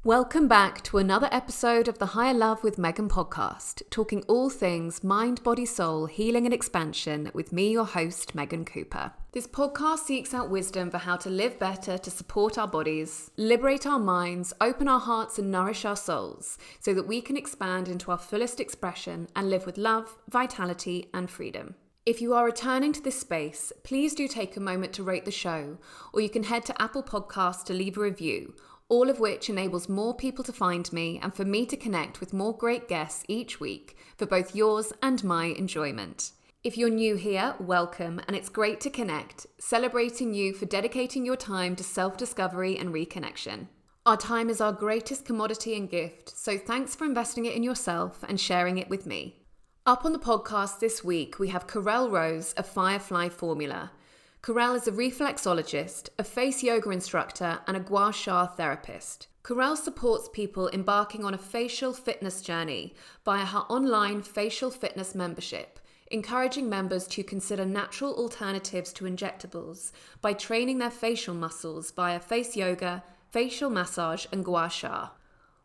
Welcome back to another episode of the Higher Love with Megan podcast, talking all things mind, body, soul, healing and expansion with me, your host, Megan Cooper. This podcast seeks out wisdom for how to live better to support our bodies, liberate our minds, open our hearts and nourish our souls so that we can expand into our fullest expression and live with love, vitality and freedom. If you are returning to this space, please do take a moment to rate the show, or you can head to Apple Podcasts to leave a review, all of which enables more people to find me and for me to connect with more great guests each week for both yours and my enjoyment. If you're new here, welcome, and it's great to connect, celebrating you for dedicating your time to self-discovery and reconnection. Our time is our greatest commodity and gift, so thanks for investing it in yourself and sharing it with me. Up on the podcast this week, we have Carelle Rose of Firefly Formula. Carelle is a reflexologist, a face yoga instructor, and a gua sha therapist. Carelle supports people embarking on a facial fitness journey via her online facial fitness membership, encouraging members to consider natural alternatives to injectables by training their facial muscles via face yoga, facial massage, and gua sha.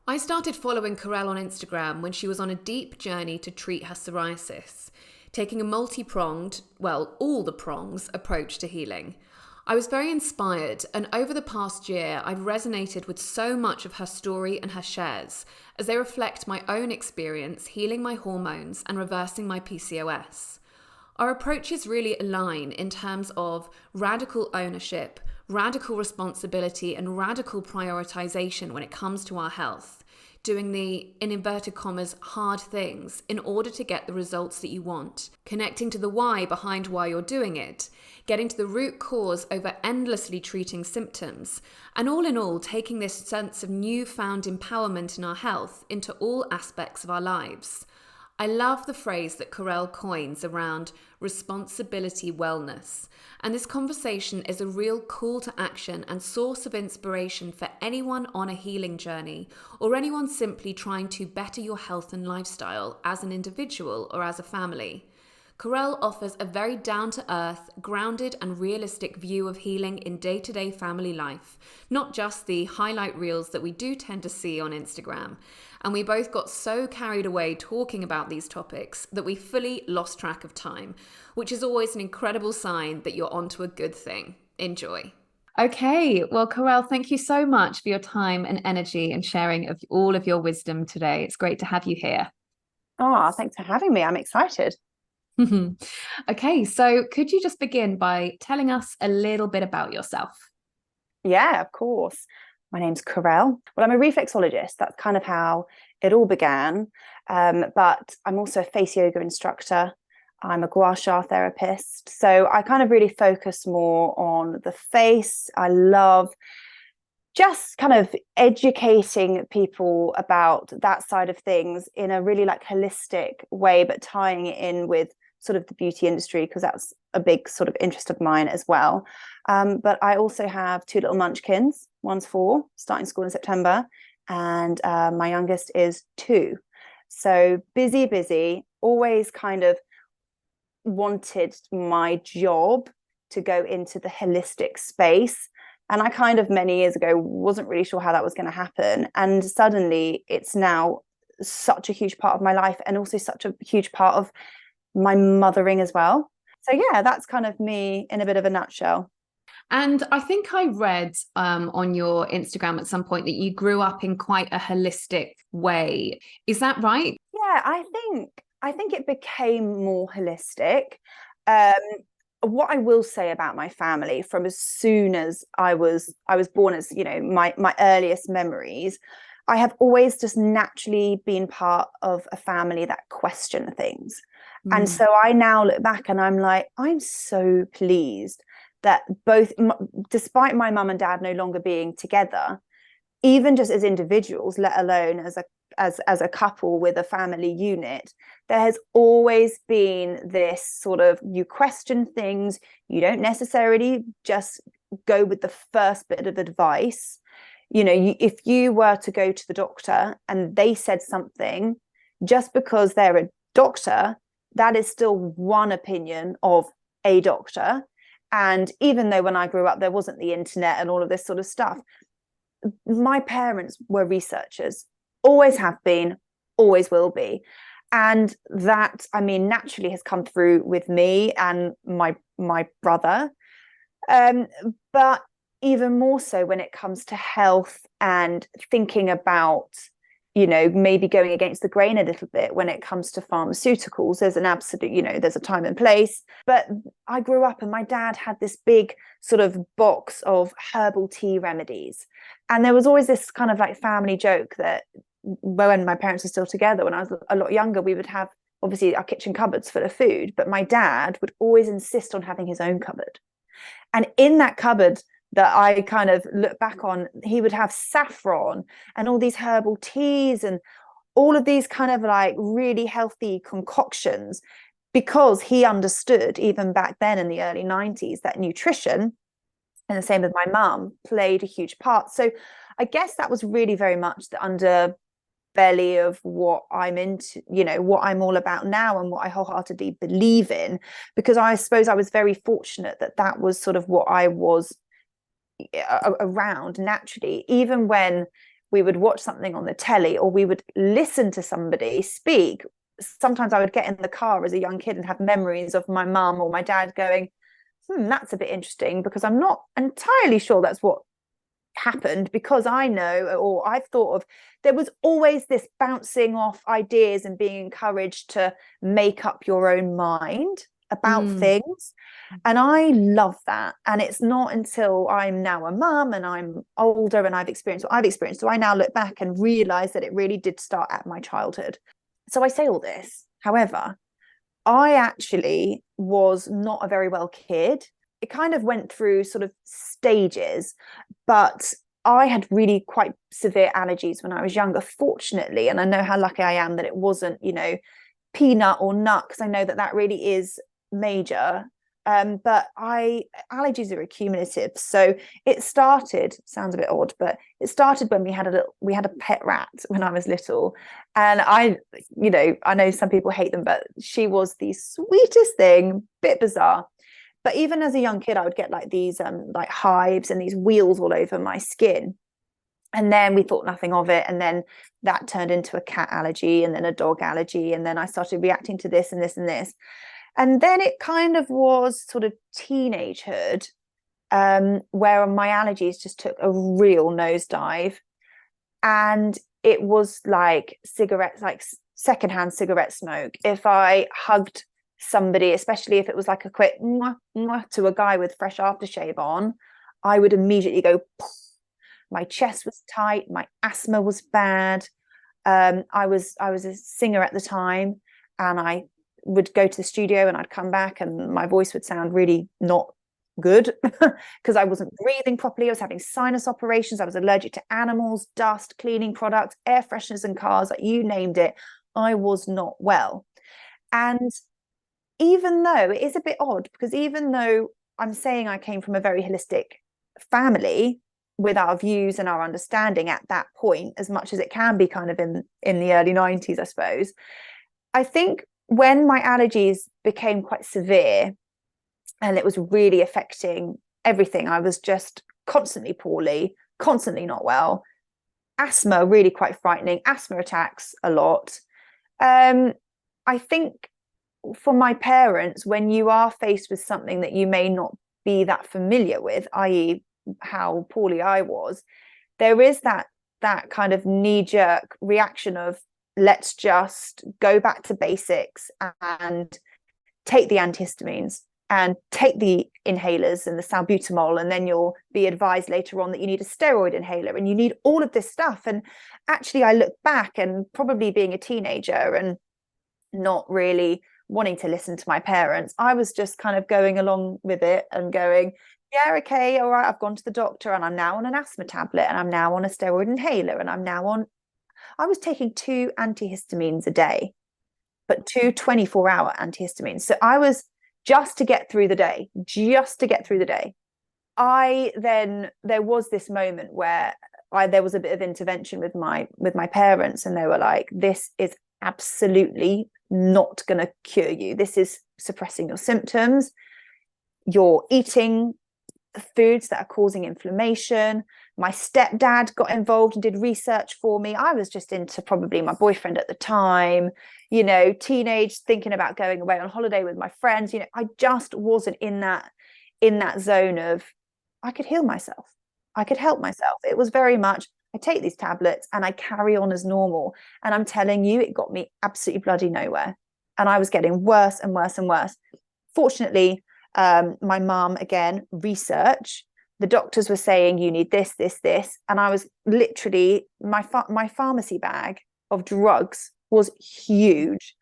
I started following Carelle on Instagram when she was on a deep journey to treat her psoriasis, taking a multi-pronged, all the prongs approach to healing. I was very inspired, and over the past year, I've resonated with so much of her story and her shares as they reflect my own experience healing my hormones and reversing my PCOS. Our approaches really align in terms of radical ownership, radical responsibility, and radical prioritization when it comes to our health. Doing the, in inverted commas, hard things in order to get the results that you want, connecting to the why behind why you're doing it, getting to the root cause over endlessly treating symptoms, and all in all, taking this sense of newfound empowerment in our health into all aspects of our lives. I love the phrase that Carelle coins around responsibility wellness, and this conversation is a real call to action and source of inspiration for anyone on a healing journey or anyone simply trying to better your health and lifestyle as an individual or as a family. Carelle offers a very down-to-earth, grounded and realistic view of healing in day-to-day family life, not just the highlight reels that we do tend to see on Instagram. And we both got so carried away talking about these topics that we fully lost track of time, which is always an incredible sign that you're onto a good thing. Enjoy. Okay, well, Carelle, thank you so much for your time and energy and sharing of all of your wisdom today. It's great to have you here. Oh, thanks for having me. I'm excited. Okay, so could you just begin by telling us a little bit about yourself? Yeah, of course. My name's Carelle. Well, I'm a reflexologist. That's kind of how it all began. But I'm also a face yoga instructor. I'm a gua sha therapist. So I kind of really focus more on the face. I love just kind of educating people about that side of things in a really holistic way, but tying it in with sort of the beauty industry, because that's a big sort of interest of mine as well. But I also have two little munchkins. One's 4, starting school in September, and my youngest is 2. So busy, always kind of wanted my job to go into the holistic space. And I kind of many years ago wasn't really sure how that was going to happen. And suddenly it's now such a huge part of my life, and also such a huge part of my mothering as well. So yeah, that's kind of me in a bit of a nutshell. And I think I read on your Instagram at some point that you grew up in quite a holistic way. Is that right? Yeah, I think it became more holistic. What I will say about my family, from as soon as I was born, as you know, my earliest memories, I have always just naturally been part of a family that question things. And so I now look back and I'm like, I'm so pleased that both, despite my mum and dad no longer being together, even just as individuals, let alone as a couple with a family unit, there has always been this sort of, you question things, you don't necessarily just go with the first bit of advice. You know, if you were to go to the doctor and they said something, just because they're a doctor, that is still one opinion of a doctor. And even though when I grew up, there wasn't the internet and all of this sort of stuff, my parents were researchers, always have been, always will be. And that, I mean, naturally has come through with me and my brother. But even more so when it comes to health and thinking about, you know, maybe going against the grain a little bit when it comes to pharmaceuticals. There's an absolute, you know, there's a time and place. But I grew up and my dad had this big sort of box of herbal tea remedies. And there was always this kind of like family joke that when my parents were still together, when I was a lot younger, we would have obviously our kitchen cupboards full of food, but my dad would always insist on having his own cupboard. And in that cupboard that I kind of look back on, he would have saffron and all these herbal teas and all of these kind of like really healthy concoctions, because he understood even back then in the early 90s that nutrition, and the same with my mum, played a huge part. So I guess that was really very much the underbelly of what I'm into, you know, what I'm all about now and what I wholeheartedly believe in, because I suppose I was very fortunate that that was sort of what I was around naturally. Even when we would watch something on the telly or we would listen to somebody speak, sometimes I would get in the car as a young kid and have memories of my mum or my dad going, that's a bit interesting, because I'm not entirely sure that's what happened, because I know, or I've thought of, there was always this bouncing off ideas and being encouraged to make up your own mind about things. And I love that. And it's not until I'm now a mum and I'm older and I've experienced what I've experienced, so I now look back and realize that it really did start at my childhood. So I say all this, however, I actually was not a very well kid. It kind of went through sort of stages, but I had really quite severe allergies when I was younger, fortunately. And I know how lucky I am that it wasn't, you know, peanut or nut, because I know that that really is major. But allergies are accumulative. So it started, sounds a bit odd, but it started when we had a pet rat when I was little. And I know some people hate them, but she was the sweetest thing, bit bizarre. But even as a young kid, I would get like these like hives and these wheals all over my skin. And then we thought nothing of it. And then that turned into a cat allergy and then a dog allergy. And then I started reacting to this and this and this. And then it kind of was sort of teenagehood, where my allergies just took a real nosedive. And it was like cigarettes, like secondhand cigarette smoke. If I hugged somebody, especially if it was like a quick mwah, mwah, to a guy with fresh aftershave on, I would immediately go, poof. My chest was tight, my asthma was bad. I was a singer at the time, and I would go to the studio and I'd come back and my voice would sound really not good because I wasn't breathing properly. I was having sinus operations. I was allergic to animals, dust, cleaning products, air fresheners in cars, like you named it. I was not well. And even though it is a bit odd, because even though I'm saying I came from a very holistic family with our views and our understanding at that point, as much as it can be kind of in the early 90s, I suppose, I think when my allergies became quite severe and it was really affecting everything, I was just constantly poorly, constantly not well. Asthma, really quite frightening. Asthma attacks a lot. I think for my parents, when you are faced with something that you may not be that familiar with, i.e. how poorly I was, there is that kind of knee-jerk reaction of, let's just go back to basics and take the antihistamines and take the inhalers and the salbutamol, and then you'll be advised later on that you need a steroid inhaler and you need all of this stuff. And actually I look back, and probably being a teenager and not really wanting to listen to my parents, I was just kind of going along with it and going, yeah, okay, all right, I've gone to the doctor and I'm now on an asthma tablet and I'm now on a steroid inhaler and I was taking 2 antihistamines a day, but 2 24-hour antihistamines. So I was just to get through the day. There was this moment where there was a bit of intervention with my parents, and they were like, this is absolutely not going to cure you. This is suppressing your symptoms. You're eating foods that are causing inflammation. My stepdad got involved and did research for me. I was just into probably my boyfriend at the time, teenage, thinking about going away on holiday with my friends. I just wasn't in that zone of, I could heal myself. I could help myself. It was very much, I take these tablets and I carry on as normal. And I'm telling you, it got me absolutely bloody nowhere. And I was getting worse and worse and worse. Fortunately, my mum, again, research, the doctors were saying, you need this, this, this. And I was literally, my pharmacy bag of drugs was huge.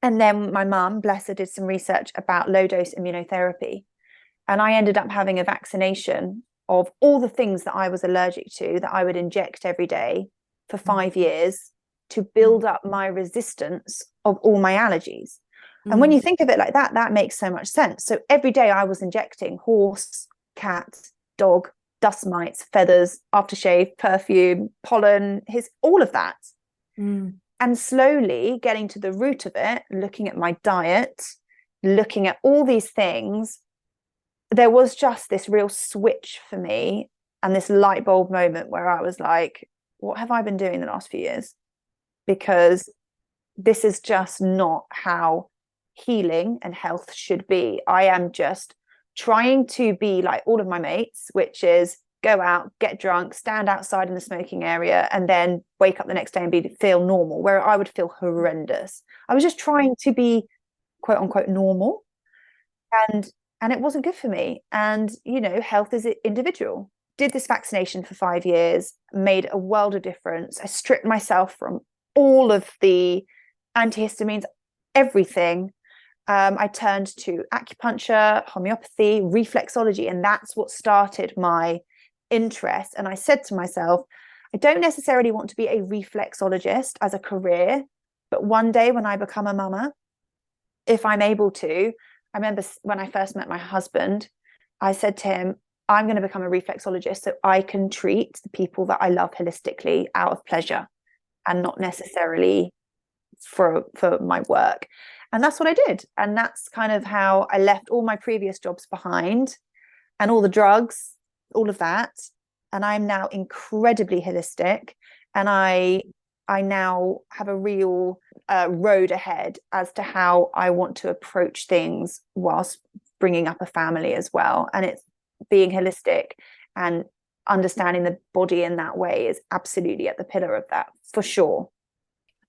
And then my mum, bless her, did some research about low dose immunotherapy. And I ended up having a vaccination of all the things that I was allergic to that I would inject every day for 5 years to build up my resistance of all my allergies. And when you think of it like that, that makes so much sense. So every day I was injecting horse, cat, dog, dust mites, feathers, aftershave, perfume, pollen, all of that. And slowly getting to the root of it, looking at my diet, looking at all these things, there was just this real switch for me and this light bulb moment where I was like, what have I been doing the last few years? Because this is just not how healing and health should be. I am just trying to be like all of my mates, which is go out, get drunk, stand outside in the smoking area, and then wake up the next day and feel normal, where I would feel horrendous. I was just trying to be quote unquote normal, and it wasn't good for me. And health is individual. Did this vaccination for 5 years, made a world of difference. I stripped myself from all of the antihistamines, everything. I turned to acupuncture, homeopathy, reflexology, and that's what started my interest. And I said to myself, I don't necessarily want to be a reflexologist as a career, but one day when I become a mama, if I'm able to, I remember when I first met my husband, I said to him, I'm going to become a reflexologist so I can treat the people that I love holistically out of pleasure and not necessarily for my work. And that's what I did. And that's kind of how I left all my previous jobs behind and all the drugs, all of that. And I'm now incredibly holistic. And I now have a real road ahead as to how I want to approach things whilst bringing up a family as well. And it's being holistic and understanding the body in that way is absolutely at the pillar of that, for sure.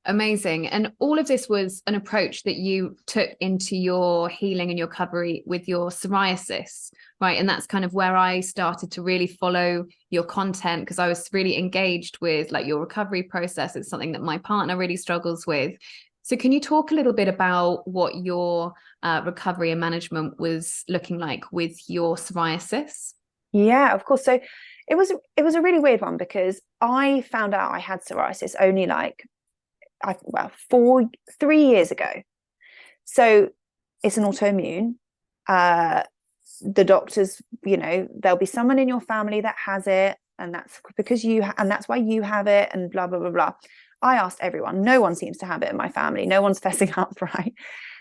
Amazing. And all of this was an approach that you took into your healing and your recovery with your psoriasis, right? And that's kind of where I started to really follow your content, because I was really engaged with like your recovery process. It's something that my partner really struggles with. So can you talk a little bit about what your recovery and management was looking like with your psoriasis? Yeah, of course. So it was a really weird one, because I found out I had psoriasis only 3 years ago. So it's an autoimmune. The doctors, there'll be someone in your family that has it, and that's because and that's why you have it, and blah blah blah blah. I asked everyone. No one seems to have it in my family. No one's fessing up, right?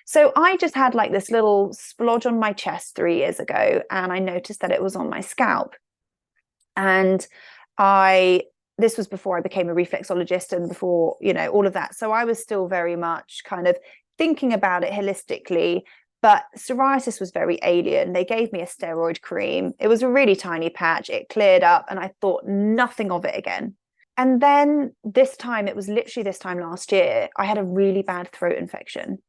So I just had like this little splodge on my chest 3 years ago, and I noticed that it was on my scalp. And this was before I became a reflexologist and before, all of that. So I was still very much kind of thinking about it holistically, but psoriasis was very alien. They gave me a steroid cream. It was a really tiny patch. It cleared up and I thought nothing of it again. And then it was literally this time last year, I had a really bad throat infection.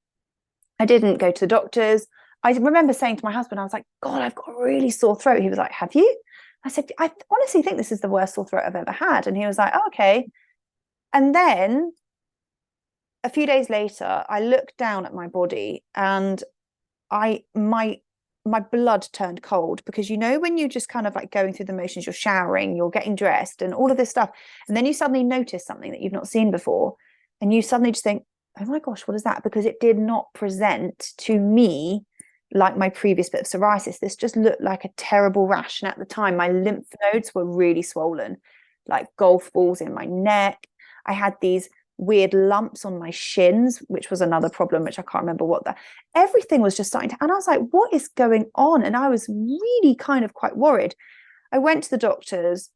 I didn't go to the doctors. I remember saying to my husband, I was like, God, I've got a really sore throat. He was like, have you? I said, I honestly think this is the worst sore throat I've ever had. And he was like, oh, okay. And then a few days later, I looked down at my body and my blood turned cold, because when you're just kind of like going through the motions, you're showering, you're getting dressed and all of this stuff, and then you suddenly notice something that you've not seen before, and you suddenly just think, oh my gosh, what is that? Because it did not present to me like my previous bit of psoriasis. This just looked like a terrible rash, and at the time my lymph nodes were really swollen, like golf balls in my neck. I had these weird lumps on my shins, which was another problem, which I can't remember everything was just starting to, and I was like, what is going on? And I was really kind of quite worried. I went to the doctors.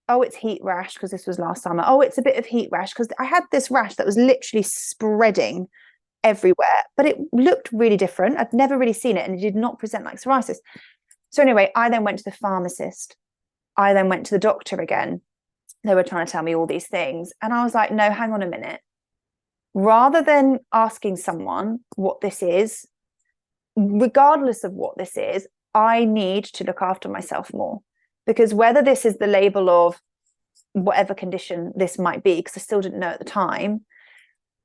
oh, it's heat rash because this was last summer. Oh, it's a bit of heat rash because I had this rash that was literally spreading everywhere, but it looked really different. I'd never really seen it, and it did not present like psoriasis. So anyway, I then went to the pharmacist. I then went to the doctor again. They were trying to tell me all these things. And I was like, no, hang on a minute. Rather than asking someone what this is, regardless of what this is, I need to look after myself more. Because whether this is the label of whatever condition this might be, because I still didn't know at the time,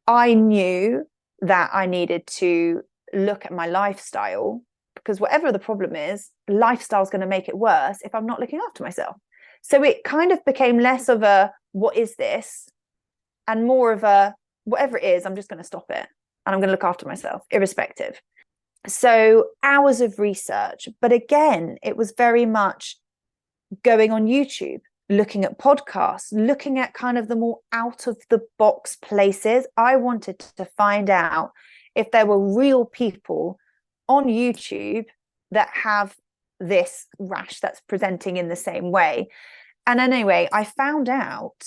I knew that I needed to look at my lifestyle, because whatever the problem is, lifestyle is going to make it worse if I'm not looking after myself. So it kind of became less of a, what is this? And more of a, whatever it is, I'm just going to stop it. And I'm going to look after myself, irrespective. So hours of research. But again, it was very much going on YouTube, looking at podcasts, looking at kind of the more out of the box places. I wanted to find out if there were real people on YouTube that have this rash that's presenting in the same way. And anyway, I found out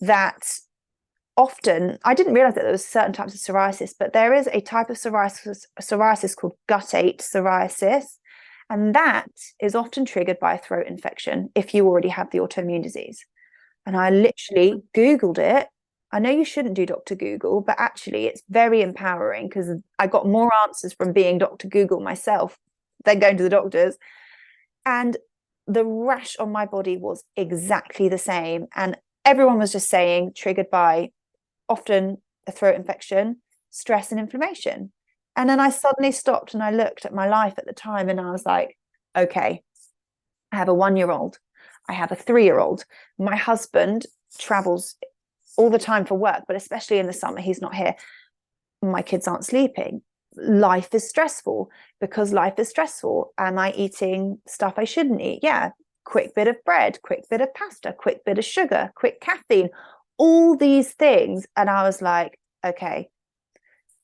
that often, I didn't realize that there was certain types of psoriasis, but there is a type of psoriasis called guttate psoriasis. And that is often triggered by a throat infection if you already have the autoimmune disease. And I literally Googled it. I know you shouldn't do Dr. Google, but actually it's very empowering, because I got more answers from being Dr. Google myself than going to the doctors. And the rash on my body was exactly the same. And everyone was just saying triggered by often a throat infection, stress and inflammation. And then I suddenly stopped and I looked at my life at the time and I was like, okay, I have a 1-year-old. I have a 3-year-old. My husband travels all the time for work, but especially in the summer, he's not here. My kids aren't sleeping. Life is stressful. Because life is stressful, am I eating stuff I shouldn't eat? Yeah. Quick bit of bread, quick bit of pasta, quick bit of sugar, quick caffeine, all these things. And I was like, okay,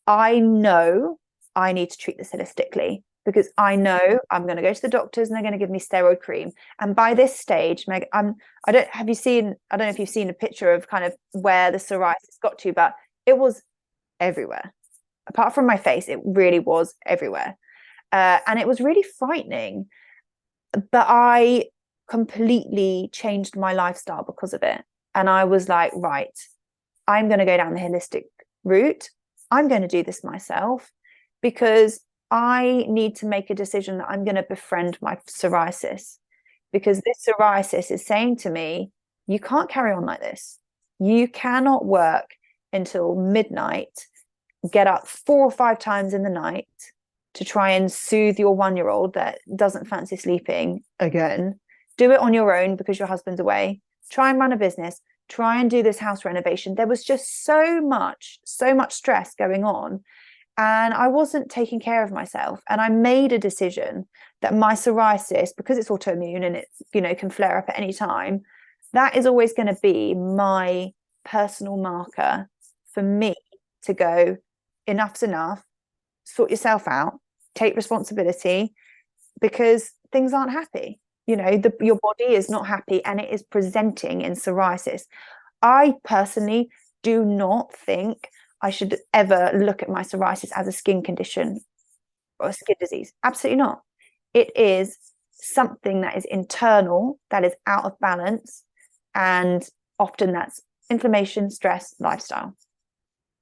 I know I need to treat this holistically, because I know I'm going to go to the doctors and they're going to give me steroid cream. And by this stage, Meg, I don't know if you've seen a picture of kind of where the psoriasis got to, but it was everywhere. Apart from my face, it really was everywhere. And it was really frightening. But I completely changed my lifestyle because of it. And I was like, right, I'm going to go down the holistic route. I'm going to do this myself, because I need to make a decision that I'm going to befriend my psoriasis, because this psoriasis is saying to me, you can't carry on like this. You cannot work until midnight, get up 4 or 5 times in the night to try and soothe your 1-year-old that doesn't fancy sleeping again. Do it on your own because your husband's away. Try and run a business. Try and do this house renovation. There was just so much stress going on. And I wasn't taking care of myself. And I made a decision that my psoriasis, because it's autoimmune and it, can flare up at any time, that is always going to be my personal marker for me to go, enough's enough, sort yourself out, take responsibility, because things aren't happy. Your body is not happy and it is presenting in psoriasis. I personally do not think I should ever look at my psoriasis as a skin condition or a skin disease. Absolutely not. It is something that is internal, that is out of balance, and often that's inflammation, stress, lifestyle.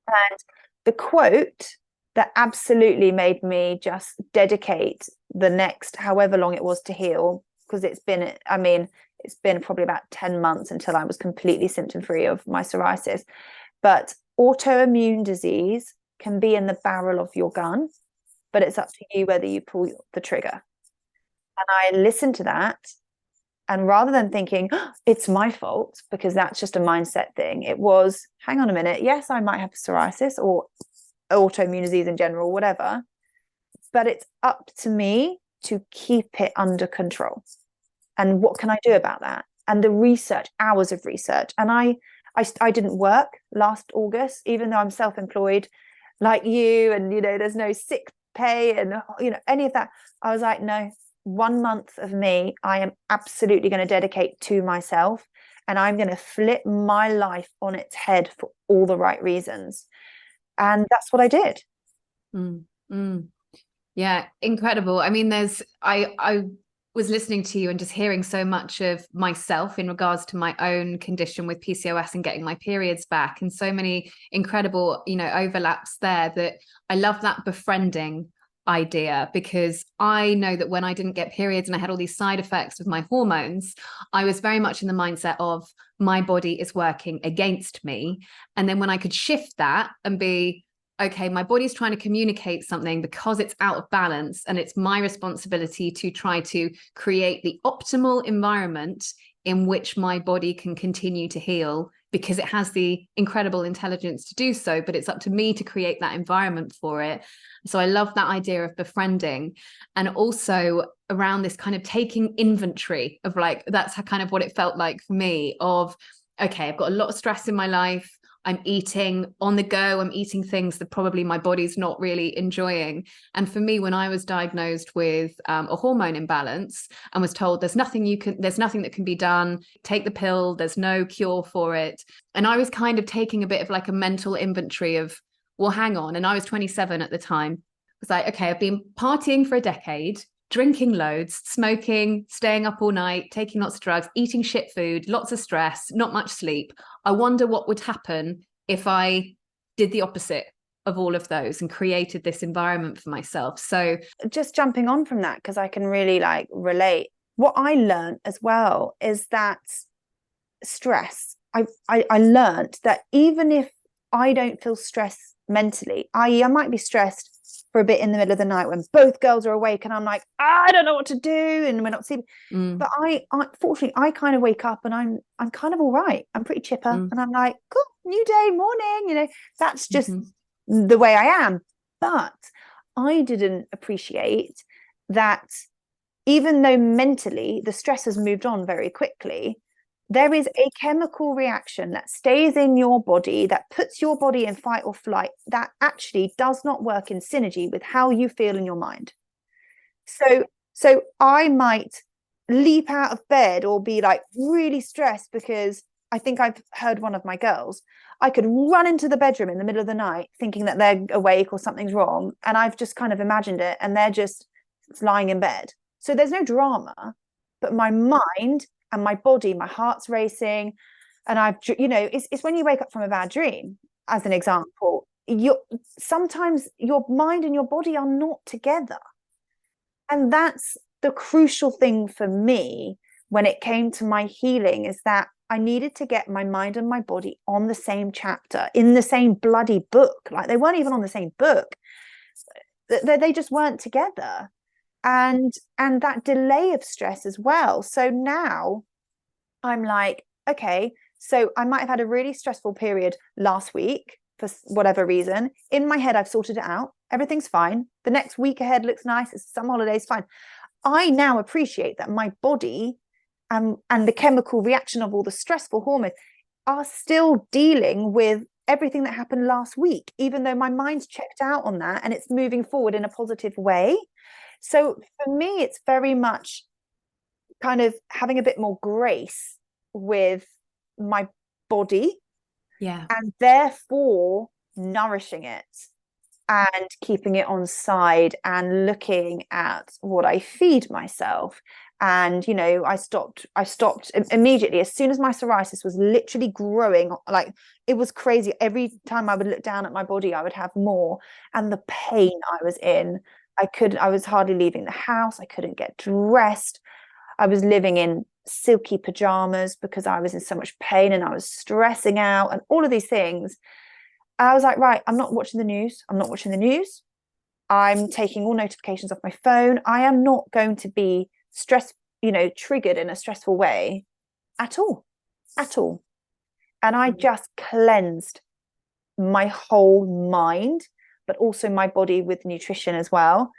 And the quote that absolutely made me just dedicate the next however long it was to heal, because it's been probably about 10 months until I was completely symptom free of my psoriasis. But autoimmune disease can be in the barrel of your gun, but it's up to you whether you pull the trigger. And I listened to that, and rather than thinking, oh, it's my fault, because that's just a mindset thing, it was, hang on a minute, yes, I might have psoriasis or autoimmune disease in general, whatever, but it's up to me to keep it under control. And what can I do about that? And the research, hours of research. And I didn't work last August, even though I'm self-employed like you, and there's no sick pay and any of that. I was like, no, 1 month of me, I am absolutely going to dedicate to myself. and I'm going to flip my life on its head for all the right reasons. And that's what I did. Mm, mm. Yeah, incredible. I mean, I was listening to you and just hearing so much of myself in regards to my own condition with PCOS and getting my periods back, and so many incredible, overlaps there, that I love that befriending idea, because I know that when I didn't get periods and I had all these side effects with my hormones, I was very much in the mindset of my body is working against me. And then when I could shift that and be, okay, my body's trying to communicate something because it's out of balance, and it's my responsibility to try to create the optimal environment in which my body can continue to heal, because it has the incredible intelligence to do so, but it's up to me to create that environment for it. So I love that idea of befriending, and also around this kind of taking inventory of, like, that's kind of what it felt like for me of, okay, I've got a lot of stress in my life. I'm eating on the go. I'm eating things that probably my body's not really enjoying. And for me, when I was diagnosed with a hormone imbalance and was told there's nothing that can be done, take the pill, there's no cure for it. And I was kind of taking a bit of like a mental inventory of, well, hang on. And I was 27 at the time. I was like, okay, I've been partying for a decade, drinking loads, smoking, staying up all night, taking lots of drugs, eating shit food, lots of stress, not much sleep. I wonder what would happen if I did the opposite of all of those and created this environment for myself. So just jumping on from that, because I can really like relate. What I learned as well is that stress, I learned that even if I don't feel stress mentally, i.e. I might be stressed for a bit in the middle of the night when both girls are awake and I'm like, I don't know what to do, and we're not sleeping. But I fortunately, I kind of wake up and I'm kind of all right. I'm pretty chipper, and I'm like, cool, new day, morning. That's just the way I am. But I didn't appreciate that even though mentally the stress has moved on very quickly, there is a chemical reaction that stays in your body that puts your body in fight or flight that actually does not work in synergy with how you feel in your mind. So I might leap out of bed or be like really stressed because I think I've heard one of my girls. I could run into the bedroom in the middle of the night thinking that they're awake or something's wrong, and I've just kind of imagined it, and they're just lying in bed. So there's no drama, but my mind and my body, my heart's racing, and it's when you wake up from a bad dream, as an example, sometimes your mind and your body are not together. And that's the crucial thing for me when it came to my healing, is that I needed to get my mind and my body on the same chapter, in the same bloody book. Like, they weren't even on the same book. They just weren't together. And that delay of stress as well. So now I'm like, okay, so I might have had a really stressful period last week for whatever reason. In my head, I've sorted it out. Everything's fine. The next week ahead looks nice. It's some holidays, fine. I now appreciate that my body and the chemical reaction of all the stressful hormones are still dealing with everything that happened last week, even though my mind's checked out on that and it's moving forward in a positive way. So for me, it's very much kind of having a bit more grace with my body, and therefore nourishing it and keeping it on side and looking at what I feed myself. And I stopped immediately as soon as my psoriasis was literally growing. Like, it was crazy. Every time I would look down at my body, I would have more. And the pain I was in, I was hardly leaving the house. I couldn't get dressed. I was living in silky pajamas because I was in so much pain and I was stressing out and all of these things. I was like, right, I'm not watching the news. I'm not watching the news. I'm taking all notifications off my phone. I am not going to be triggered in a stressful way at all. And I just cleansed my whole mind, but also my body with nutrition as well.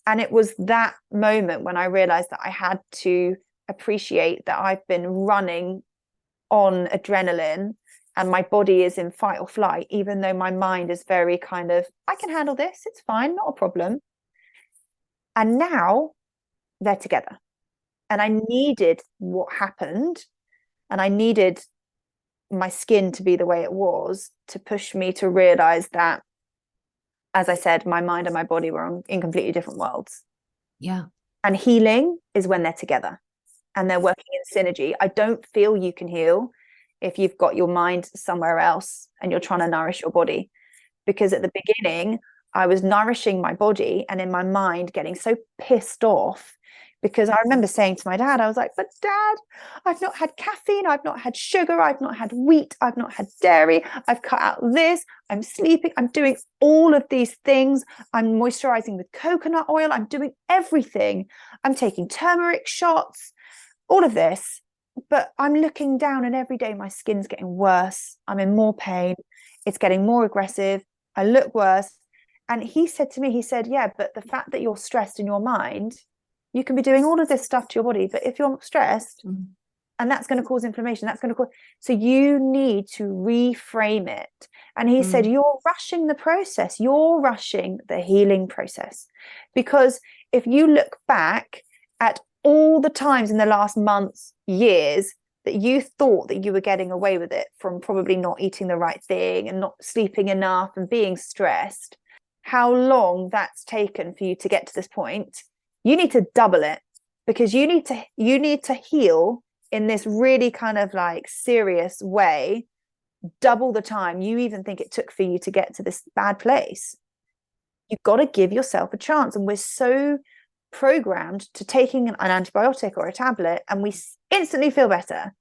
And it was that moment when I realized that I had to appreciate that I've been running on adrenaline and my body is in fight or flight, even though my mind is very kind of, I can handle this, it's fine, not a problem. And now they're together. And I needed what happened And I needed my skin to be the way it was to push me to realize that, as I said, my mind and my body were in completely different worlds. Yeah. And healing is when they're together and they're working in synergy. I don't feel you can heal if you've got your mind somewhere else and you're trying to nourish your body. Because at the beginning, I was nourishing my body and in my mind getting so pissed off, because I remember saying to my dad, I was like, but Dad, I've not had caffeine, I've not had sugar, I've not had wheat, I've not had dairy, I've cut out this, I'm sleeping, I'm doing all of these things, I'm moisturizing with coconut oil, I'm doing everything, I'm taking turmeric shots, all of this. But I'm looking down and every day my skin's getting worse, I'm in more pain, it's getting more aggressive, I look worse. And he said to me, he said, yeah, but the fact that you're stressed in your mind, you can be doing all of this stuff to your body, but if you're stressed, and that's going to cause inflammation, that's going to cause, so you need to reframe it. And he said, you're rushing the process, you're rushing the healing process. Because if you look back at all the times in the last months, years, that you thought that you were getting away with it from probably not eating the right thing and not sleeping enough and being stressed, how long that's taken for you to get to this point, you need to double it, because you need to heal in this really kind of like serious way, double the time you even think it took for you to get to this bad place. You've got to give yourself a chance. And we're so programmed to taking an antibiotic or a tablet and we instantly feel better.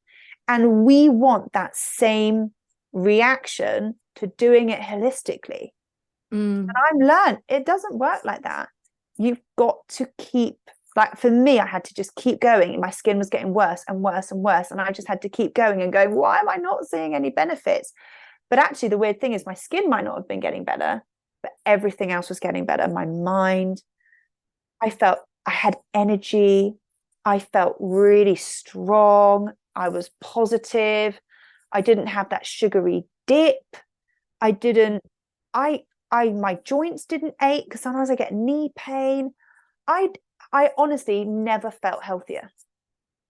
And we want that same reaction to doing it holistically. And I've learned it doesn't work like that. You've got to keep, like for me, I had to just keep going. My skin was getting worse and worse and worse. And I just had to keep going and going, why am I not seeing any benefits? But actually, the weird thing is my skin might not have been getting better, but everything else was getting better. My mind, I felt I had energy. I felt really strong. I was positive. I didn't have that sugary dip. My joints didn't ache because sometimes I get knee pain. I honestly never felt healthier.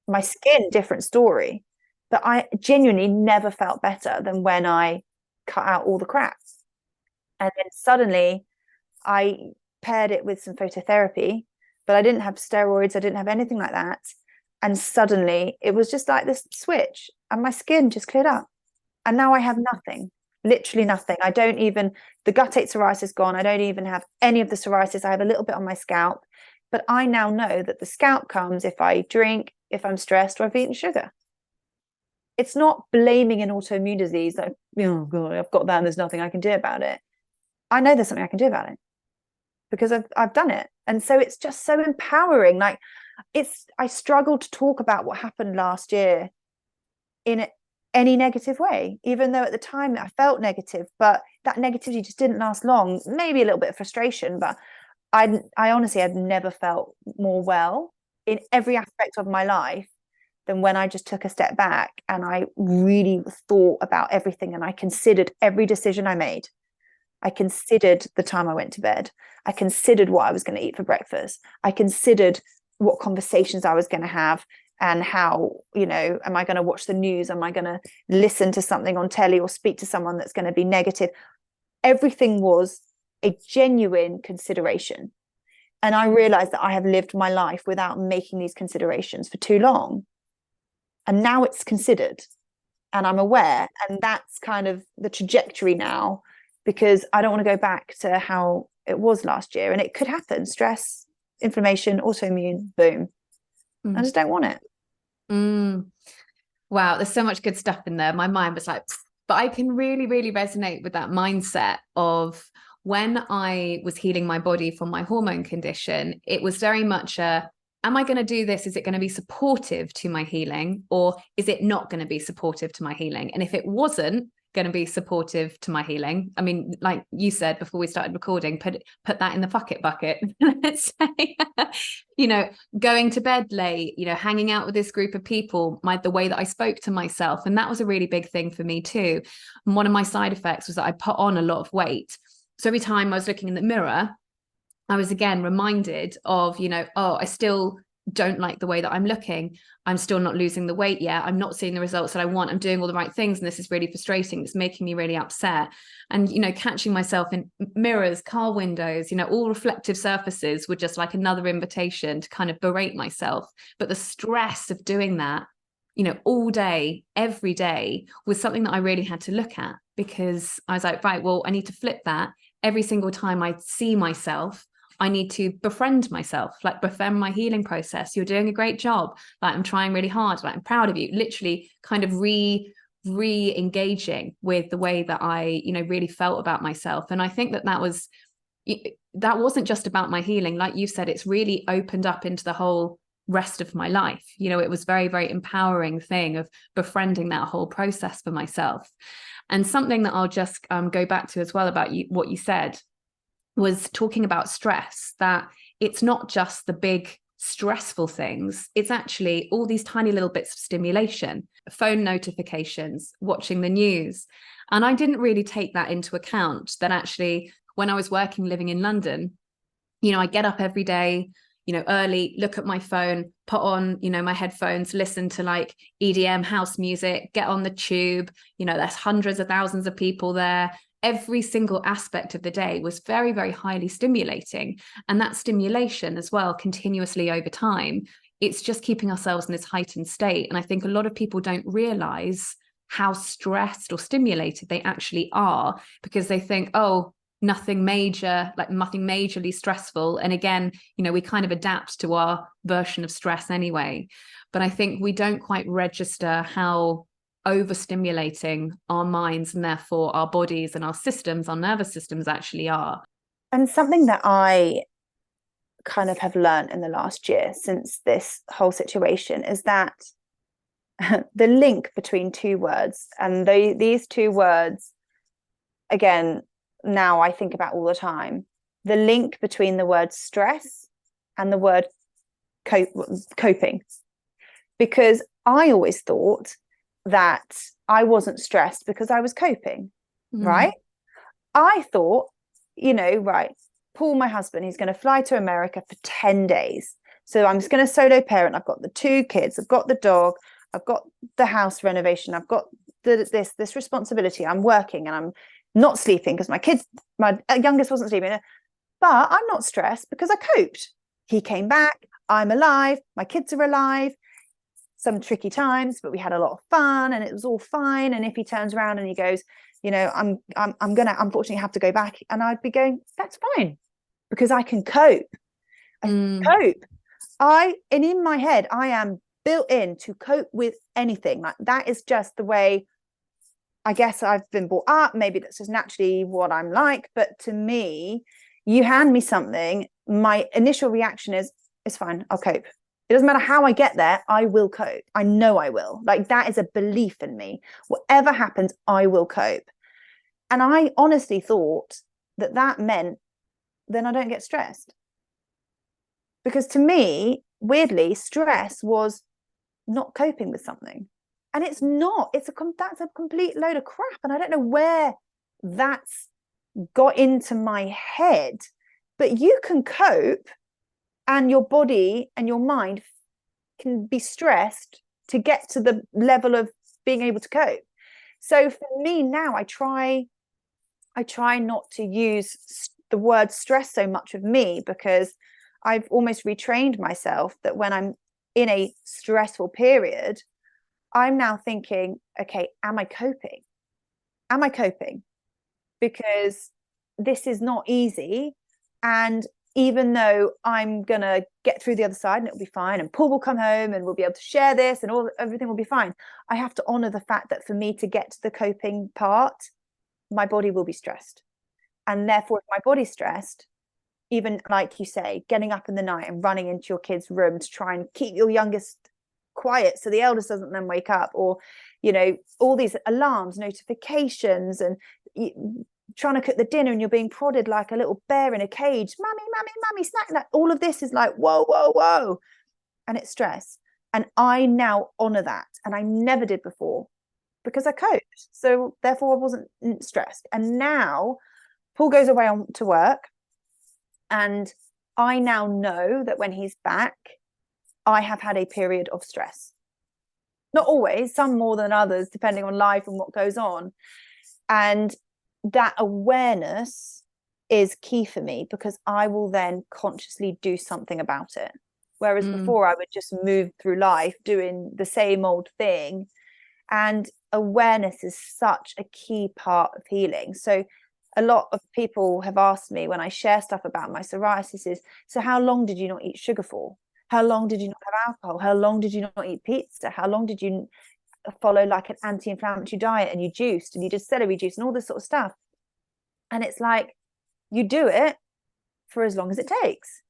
My skin, different story, but I genuinely never felt better than when I cut out all the crap. And then suddenly I paired it with some phototherapy, but I didn't have steroids, I didn't have anything like that. And suddenly it was just like this switch and my skin just cleared up. And now I have nothing, literally nothing. I don't even, the guttate psoriasis gone. I don't even have any of the psoriasis. I have a little bit on my scalp, but I now know that the scalp comes if I drink, if I'm stressed, or I've eaten sugar. It's not blaming an autoimmune disease like, oh God, I've got that and there's nothing I can do about it. I know there's something I can do about it because I've done it. And so it's just so empowering. Like I struggle to talk about what happened last year in any negative way, even though at the time I felt negative, but that negativity just didn't last long. Maybe a little bit of frustration, but I honestly have never felt more well in every aspect of my life than when I just took a step back and I really thought about everything and I considered every decision I made. I considered the time I went to bed. I considered what I was going to eat for breakfast. I considered what conversations I was going to have and how, am I going to watch the news? Am I going to listen to something on telly or speak to someone that's going to be negative? Everything was a genuine consideration. And I realized that I have lived my life without making these considerations for too long. And now it's considered and I'm aware. And that's kind of the trajectory now, because I don't want to go back to how it was last year. And it could happen. Stress, inflammation, autoimmune, boom. I just don't want it. Wow, there's so much good stuff in there. My mind was like, but I can really, really resonate with that mindset of when I was healing my body from my hormone condition. It was very much am I going to do this? Is it going to be supportive to my healing, or is it not going to be supportive to my healing? And if it wasn't going to be supportive to my healing, I mean, like you said before we started recording, put that in the fuck it bucket. Let's say, going to bed late, hanging out with this group of people, the way that I spoke to myself, and that was a really big thing for me too. And one of my side effects was that I put on a lot of weight. So every time I was looking in the mirror, I was again reminded of, I still don't like the way that I'm looking. I'm still not losing the weight yet. I'm not seeing the results that I want. I'm doing all the right things, and this is really frustrating. It's making me really upset. And, catching myself in mirrors, car windows, all reflective surfaces were just like another invitation to kind of berate myself. But the stress of doing that, all day, every day, was something that I really had to look at, because I was like, right, well, I need to flip that. Every single time I see myself, I need to befriend myself, like befriend my healing process. You're doing a great job. Like, I'm trying really hard. Like, I'm proud of you. Literally kind of re-engaging with the way that I, really felt about myself. And I think that wasn't just about my healing. Like you said, it's really opened up into the whole rest of my life. It was very, very empowering thing of befriending that whole process for myself. And something that I'll just go back to as well about what you said was talking about stress, that it's not just the big stressful things. It's actually all these tiny little bits of stimulation, phone notifications, watching the news. And I didn't really take that into account, that actually when I was living in London, I get up every day, early, look at my phone, put on, my headphones, listen to like EDM house music, get on the tube, there's hundreds of thousands of people there. Every single aspect of the day was very, very highly stimulating. And that stimulation as well, continuously over time, it's just keeping ourselves in this heightened state. And I think a lot of people don't realize how stressed or stimulated they actually are, because they think, oh, nothing major, like nothing majorly stressful. And again, we kind of adapt to our version of stress anyway. But I think we don't quite register how overstimulating our minds and therefore our bodies and our systems, our nervous systems actually are. And something that I kind of have learned in the last year since this whole situation is that the link between two words, and these two words, again, now I think about all the time, the link between the word stress and the word coping. Because I always thought that I wasn't stressed because I was coping, right? I thought, right, Paul, my husband, he's going to fly to America for 10 days. So I'm just going to solo parent. I've got the 2 kids, I've got the dog, I've got the house renovation, I've got this responsibility. I'm working and I'm not sleeping because my youngest wasn't sleeping. But I'm not stressed because I coped. He came back, I'm alive, my kids are alive. Some tricky times, but we had a lot of fun and it was all fine. And if he turns around and he goes, I'm gonna unfortunately have to go back, and I'd be going, that's fine, because I can cope. I cope. And in my head, I am built in to cope with anything. Like, that is just the way I guess I've been brought up. Maybe that's just naturally what I'm like. But to me, you hand me something, my initial reaction is, it's fine, I'll cope. It doesn't matter how I get there, I will cope. I know I will. Like, that is a belief in me. Whatever happens, I will cope. And I honestly thought that meant then I don't get stressed. Because to me, weirdly, stress was not coping with something. And it's not. That's a complete load of crap. And I don't know where that's got into my head. But you can cope, and your body and your mind can be stressed to get to the level of being able to cope. So for me now, I try not to use the word stress so much of me, because I've almost retrained myself that when I'm in a stressful period, I'm now thinking, okay, am I coping? Am I coping? Because this is not easy. And even though I'm going to get through the other side and it'll be fine, and Paul will come home and we'll be able to share this and everything will be fine, I have to honor the fact that for me to get to the coping part, my body will be stressed. And therefore, if my body's stressed, even like you say, getting up in the night and running into your kid's room to try and keep your youngest quiet so the eldest doesn't then wake up, or, all these alarms, notifications, and trying to cook the dinner and you're being prodded like a little bear in a cage, mummy, snack. Like, all of this is like, whoa. And it's stress. And I now honor that. And I never did before, because I coped. So therefore I wasn't stressed. And now Paul goes away to work, and I now know that when he's back, I have had a period of stress. Not always, some more than others, depending on life and what goes on. And that awareness is key for me, because I will then consciously do something about it. Whereas before I would just move through life doing the same old thing. And awareness is such a key part of healing. So a lot of people have asked me when I share stuff about my psoriasis is, so how long did you not eat sugar for? How long did you not have alcohol? How long did you not eat pizza? How long did you follow like an anti-inflammatory diet, and you juiced and you did celery juice and all this sort of stuff? And it's like, you do it for as long as it takes.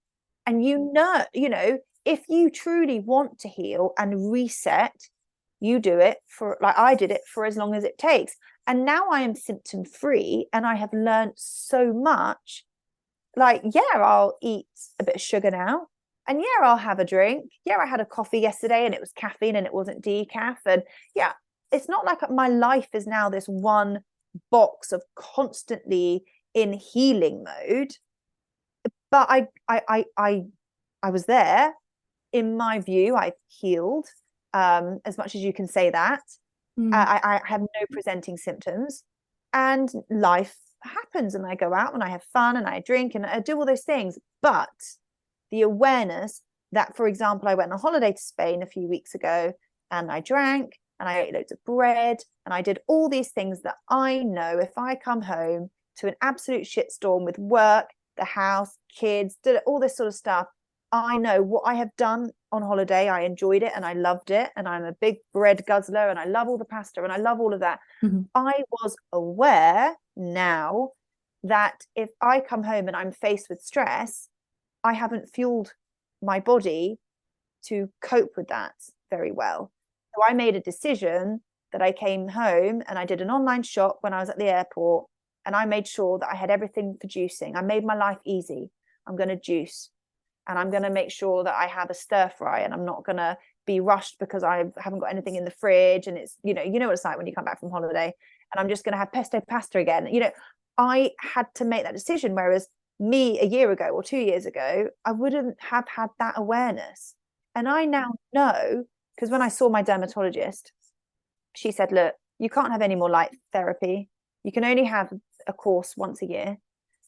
And you know, if you truly want to heal and reset, you do it for, like I did it, for as long as it takes. And now I am symptom free, and I have learned so much. Like, yeah, I'll eat a bit of sugar now, and yeah, I'll have a drink. Yeah, I had a coffee yesterday and it was caffeine and it wasn't decaf. And yeah, it's not like my life is now this one box of constantly in healing mode. But I was there. In my view, I've healed, as much as you can say that. I have no presenting symptoms, and life happens, and I go out and I have fun and I drink and I do all those things. But the awareness that, for example, I went on a holiday to Spain a few weeks ago, and I drank and I ate loads of bread and I did all these things that I know if I come home to an absolute shitstorm with work, the house, kids, all this sort of stuff, I know what I have done on holiday. I enjoyed it and I loved it, and I'm a big bread guzzler and I love all the pasta and I love all of that. I was aware now that if I come home and I'm faced with stress, I haven't fueled my body to cope with that very well. So I made a decision that I came home and I did an online shop when I was at the airport, and I made sure that I had everything for juicing. I made my life easy. I'm going to juice, and I'm going to make sure that I have a stir fry, and I'm not going to be rushed because I haven't got anything in the fridge. And it's, you know what it's like when you come back from holiday, and I'm just going to have pesto pasta again. I had to make that decision. Whereas me a year ago or 2 years ago, I wouldn't have had that awareness. And I now know, because when I saw my dermatologist, she said, look, you can't have any more light therapy. You can only have a course once a year.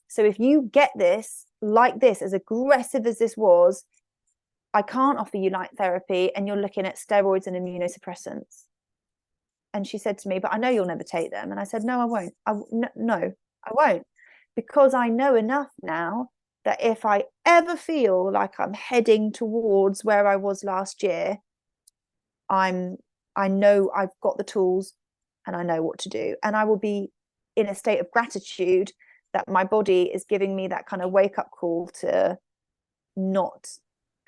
So if you get this like this, as aggressive as this was, I can't offer you light therapy, and you're looking at steroids and immunosuppressants. And she said to me, but I know you'll never take them. And I said, no, I won't. No, I won't. Because I know enough now that if I ever feel like I'm heading towards where I was last year, I know I've got the tools and I know what to do. And I will be in a state of gratitude that my body is giving me that kind of wake up call to not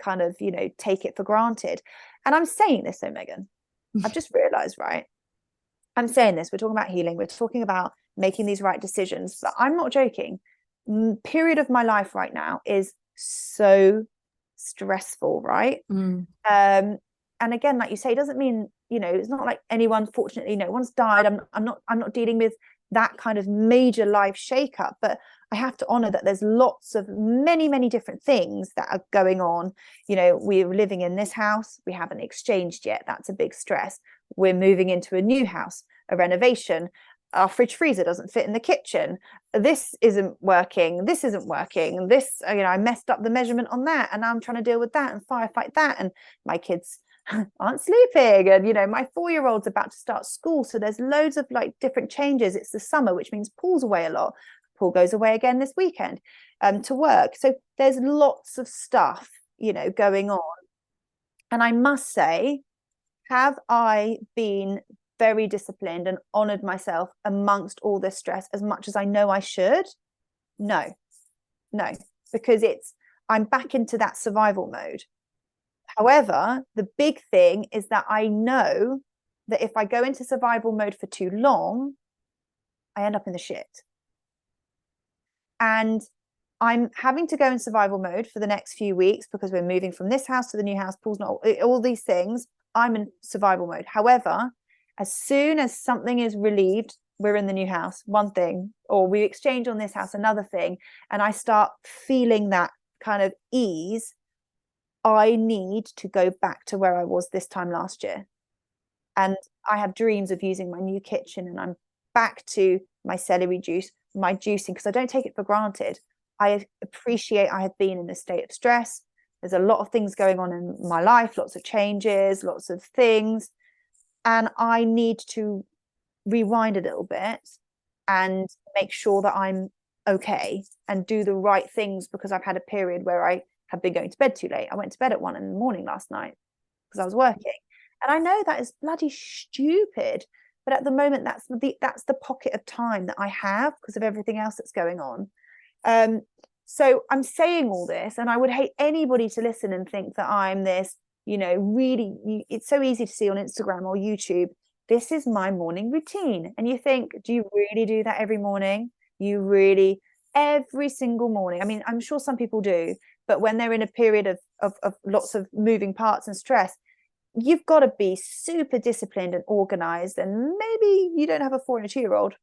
kind of, take it for granted. And I'm saying this, though, Megan, I've just realized, right? I'm saying this, we're talking about healing, we're talking about making these right decisions, but I'm not joking. Period of my life right now is so stressful, right? And again, like you say, it doesn't mean, it's not like anyone, fortunately, no one's died. I'm not dealing with that kind of major life shakeup, but I have to honor that there's lots of many different things that are going on. We're living in this house, we haven't exchanged yet. That's a big stress. We're moving into a new house, a renovation. Our fridge freezer doesn't fit in the kitchen. This isn't working. This, I messed up the measurement on that, and now I'm trying to deal with that and firefight that. And my kids aren't sleeping, and my 4-year-old's about to start school, so there's loads of like different changes. It's the summer, which means Paul's away a lot. Paul goes away again this weekend to work, so there's lots of stuff going on. And I must say, have I been very disciplined and honored myself amongst all this stress as much as I know I should? No, because I'm back into that survival mode. However, the big thing is that I know that if I go into survival mode for too long, I end up in the shit. And I'm having to go in survival mode for the next few weeks because we're moving from this house to the new house. Paul's not, all these things. I'm in survival mode. However, as soon as something is relieved, we're in the new house, one thing, or we exchange on this house, another thing, and I start feeling that kind of ease, I need to go back to where I was this time last year. And I have dreams of using my new kitchen, and I'm back to my celery juice, my juicing, because I don't take it for granted. I appreciate I have been in a state of stress. There's a lot of things going on in my life, lots of changes, lots of things. And I need to rewind a little bit and make sure that I'm okay and do the right things, because I've had a period where I have been going to bed too late. I went to bed at 1 a.m. last night because I was working. And I know that is bloody stupid, but at the moment that's the pocket of time that I have because of everything else that's going on. So I'm saying all this, and I would hate anybody to listen and think that I'm this, really, it's so easy to see on Instagram or YouTube, this is my morning routine. And you think, do you really do that every morning? You really, every single morning? I mean, I'm sure some people do, but when they're in a period of lots of moving parts and stress, you've got to be super disciplined and organized. And maybe you don't have a 4 and a 2-year-old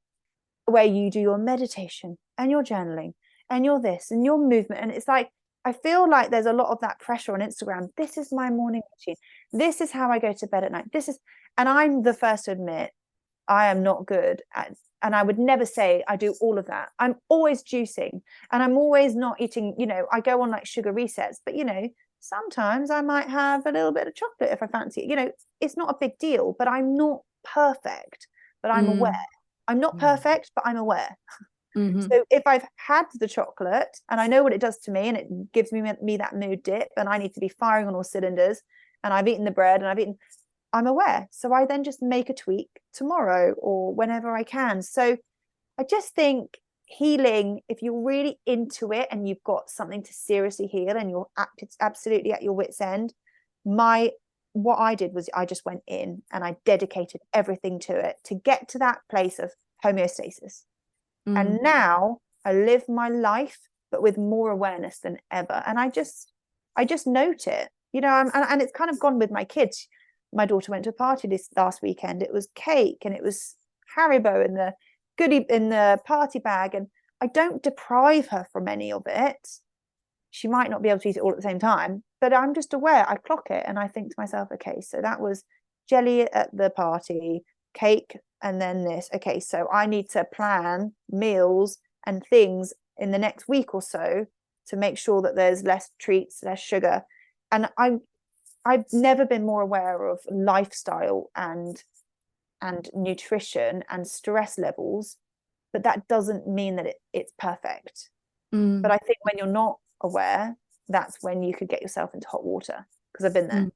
where you do your meditation and your journaling and your this and your movement. And it's like, I feel like there's a lot of that pressure on Instagram. This is my morning routine. This is how I go to bed at night. And I'm the first to admit I am not good at, and I would never say I do all of that. I'm always juicing, and I'm always not eating, I go on like sugar resets, but sometimes I might have a little bit of chocolate if I fancy it. It's not a big deal, but I'm not perfect, but I'm aware. I'm not perfect, but I'm aware. Mm-hmm. So if I've had the chocolate and I know what it does to me, and it gives me that mood dip, and I need to be firing on all cylinders, and I've eaten the bread and I'm aware. So I then just make a tweak tomorrow or whenever I can. So I just think healing, if you're really into it and you've got something to seriously heal and it's absolutely at your wit's end, what I did was I just went in and I dedicated everything to it to get to that place of homeostasis. And now I live my life, but with more awareness than ever. And I just note it, and it's kind of gone with my kids. My daughter went to a party this last weekend. It was cake and it was Haribo in the goodie in the party bag. And I don't deprive her from any of it. She might not be able to eat it all at the same time, but I'm just aware. I clock it and I think to myself, okay, so that was jelly at the party, cake, and then this. Okay, so I need to plan meals and things in the next week or so to make sure that there's less treats, less sugar. And I've never been more aware of lifestyle and nutrition and stress levels, but that doesn't mean that it's perfect. But I think when you're not aware, that's when you could get yourself into hot water, because I've been there.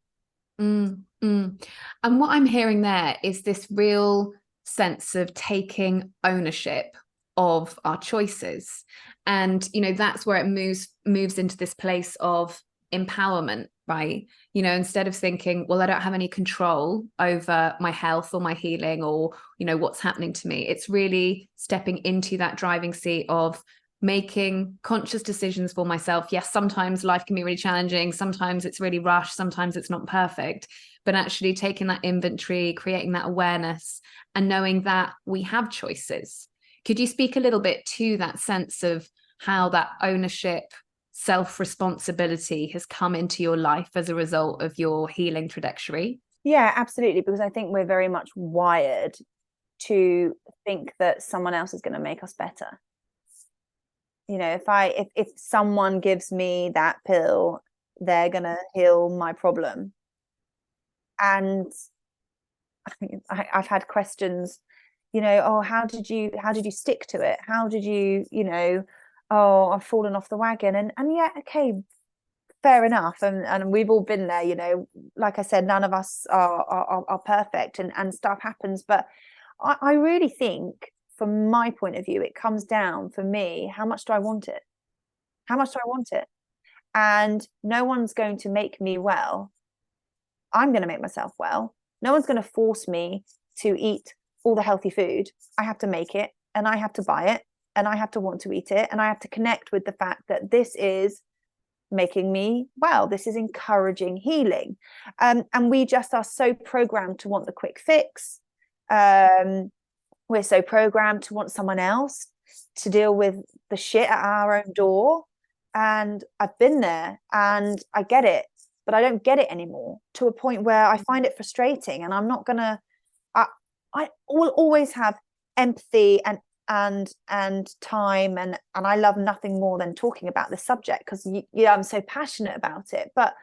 And what I'm hearing there is this real sense of taking ownership of our choices. And, that's where it moves into this place of empowerment, right? Instead of thinking, well, I don't have any control over my health or my healing or, what's happening to me. It's really stepping into that driving seat of making conscious decisions for myself. Yes, sometimes life can be really challenging. Sometimes it's really rushed. Sometimes it's not perfect, but actually taking that inventory, creating that awareness and knowing that we have choices. Could you speak a little bit to that sense of how that ownership, self-responsibility has come into your life as a result of your healing trajectory? Yeah, absolutely. Because I think we're very much wired to think that someone else is going to make us better. If someone gives me that pill, they're going to heal my problem. And I've had questions, how did you stick to it? How did you, oh, I've fallen off the wagon. And yeah, okay, fair enough. And we've all been there, like I said, none of us are perfect and stuff happens. But I really think, from my point of view, it comes down for me, how much do I want it? How much do I want it? And no one's going to make me well. I'm going to make myself well. No one's going to force me to eat all the healthy food. I have to make it, and I have to buy it, and I have to want to eat it, and I have to connect with the fact that this is making me well. This is encouraging healing. And we just are so programmed to want the quick fix. We're so programmed to want someone else to deal with the shit at our own door. And I've been there and I get it. but I don't get it anymore, to a point where I find it frustrating, and I'm not gonna. I will always have empathy and time, and I love nothing more than talking about the subject, because I'm so passionate about it. But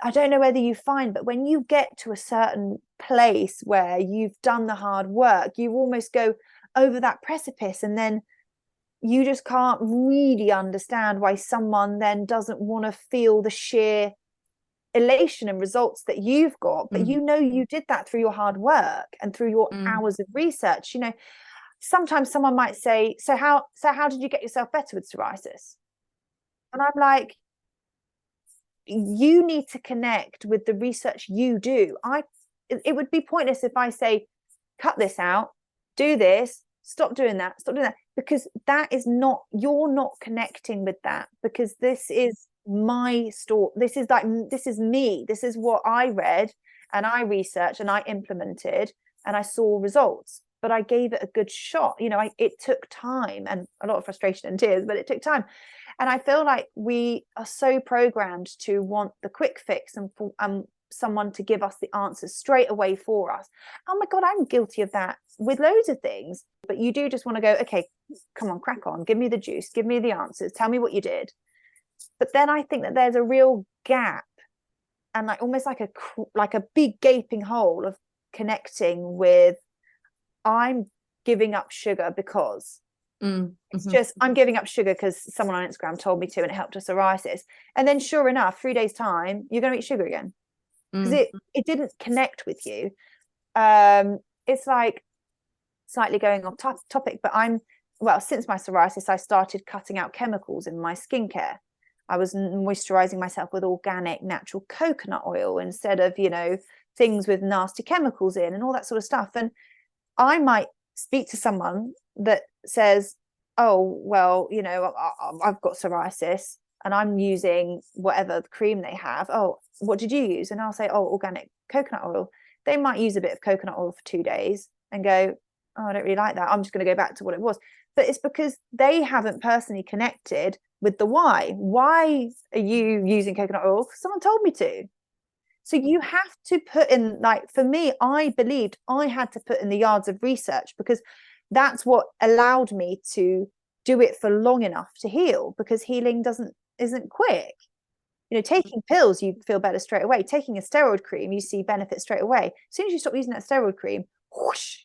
I don't know whether you find, but when you get to a certain place where you've done the hard work, you almost go over that precipice, and then you just can't really understand why someone then doesn't want to feel the sheer elation and results that you've got. But you did that through your hard work and through your hours of research. Sometimes someone might say, so how did you get yourself better with psoriasis? And I'm like, you need to connect with the research you do. It would be pointless if I say, cut this out, do this, stop doing that, because that is not, you're not connecting with that, because this is my story. This is me. This is what I read and I researched and I implemented, and I saw results, but I gave it a good shot. It took time and a lot of frustration and tears, but it took time. And I feel like we are so programmed to want the quick fix and someone to give us the answers straight away for us. Oh my God, I'm guilty of that with loads of things. But you do just want to go, okay, come on, crack on, give me the juice, give me the answers, tell me what you did. But then I think that there's a real gap, and almost like a big gaping hole of connecting with, I'm giving up sugar because it's just, I'm giving up sugar because someone on Instagram told me to, and it helped with psoriasis. And then sure enough, 3 days time, you're going to eat sugar again, because it didn't connect with you. It's like slightly going off topic, but since my psoriasis, I started cutting out chemicals in my skincare. I was moisturizing myself with organic natural coconut oil instead of, things with nasty chemicals in and all that sort of stuff. And I might speak to someone that says, oh, well, I've got psoriasis and I'm using whatever cream they have. Oh, what did you use? And I'll say, oh, organic coconut oil. They might use a bit of coconut oil for 2 days and go, oh, I don't really like that. I'm just going to go back to what it was. But it's because they haven't personally connected with the why. Why are you using coconut oil? Because someone told me to. So you have to put in, for me, I believed I had to put in the yards of research, because that's what allowed me to do it for long enough to heal, because healing isn't quick. Taking pills, you feel better straight away. Taking a steroid cream, you see benefits straight away. As soon as you stop using that steroid cream, whoosh,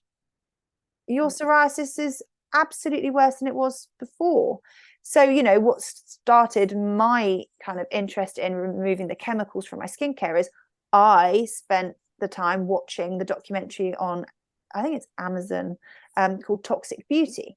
your psoriasis is absolutely worse than it was before. So, what started my kind of interest in removing the chemicals from my skincare is I spent the time watching the documentary on, I think it's Amazon, called Toxic Beauty.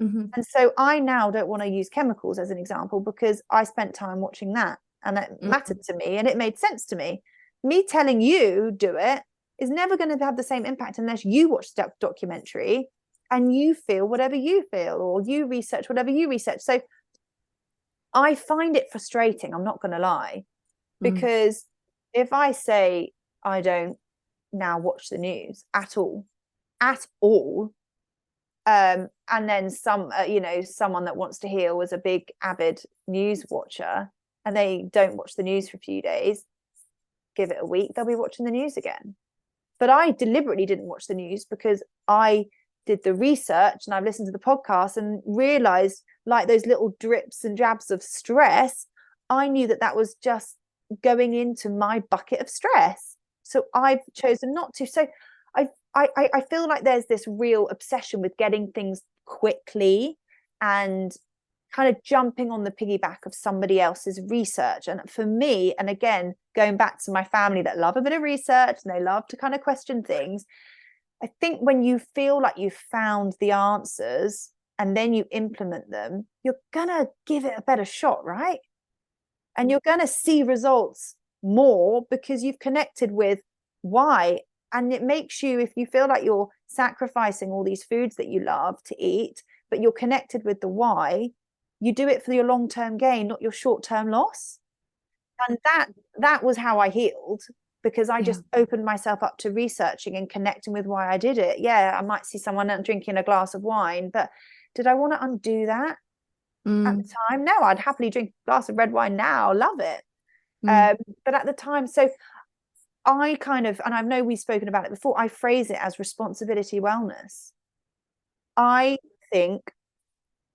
And so I now don't want to use chemicals, as an example, because I spent time watching that, and it mattered to me and it made sense to me. Me telling you do it is never going to have the same impact unless you watch the documentary and you feel whatever you feel, or you research whatever you research. So I find it frustrating, I'm not going to lie, because if I say I don't now watch the news at all, and then someone that wants to heal was a big avid news watcher, and they don't watch the news for a few days, give it a week, they'll be watching the news again. But I deliberately didn't watch the news because I did the research and I've listened to the podcast and realized, like those little drips and jabs of stress, I knew that was just going into my bucket of stress. So I've chosen not to. So I feel like there's this real obsession with getting things quickly and kind of jumping on the piggyback of somebody else's research. And for me, and again, going back to my family that love a bit of research and they love to kind of question things, I think when you feel like you've found the answers and then you implement them, you're going to give it a better shot, right? And you're going to see results more because you've connected with why. And it makes you, if you feel like you're sacrificing all these foods that you love to eat, but you're connected with the why, you do it for your long-term gain, not your short-term loss. And that was how I healed, because I just opened myself up to researching and connecting with why I did it. Yeah, I might see someone drinking a glass of wine, but did I want to undo that at the time? No, I'd happily drink a glass of red wine now. Love it. But at the time, so I kind of, and I know we've spoken about it before, I phrase it as responsibility wellness. I think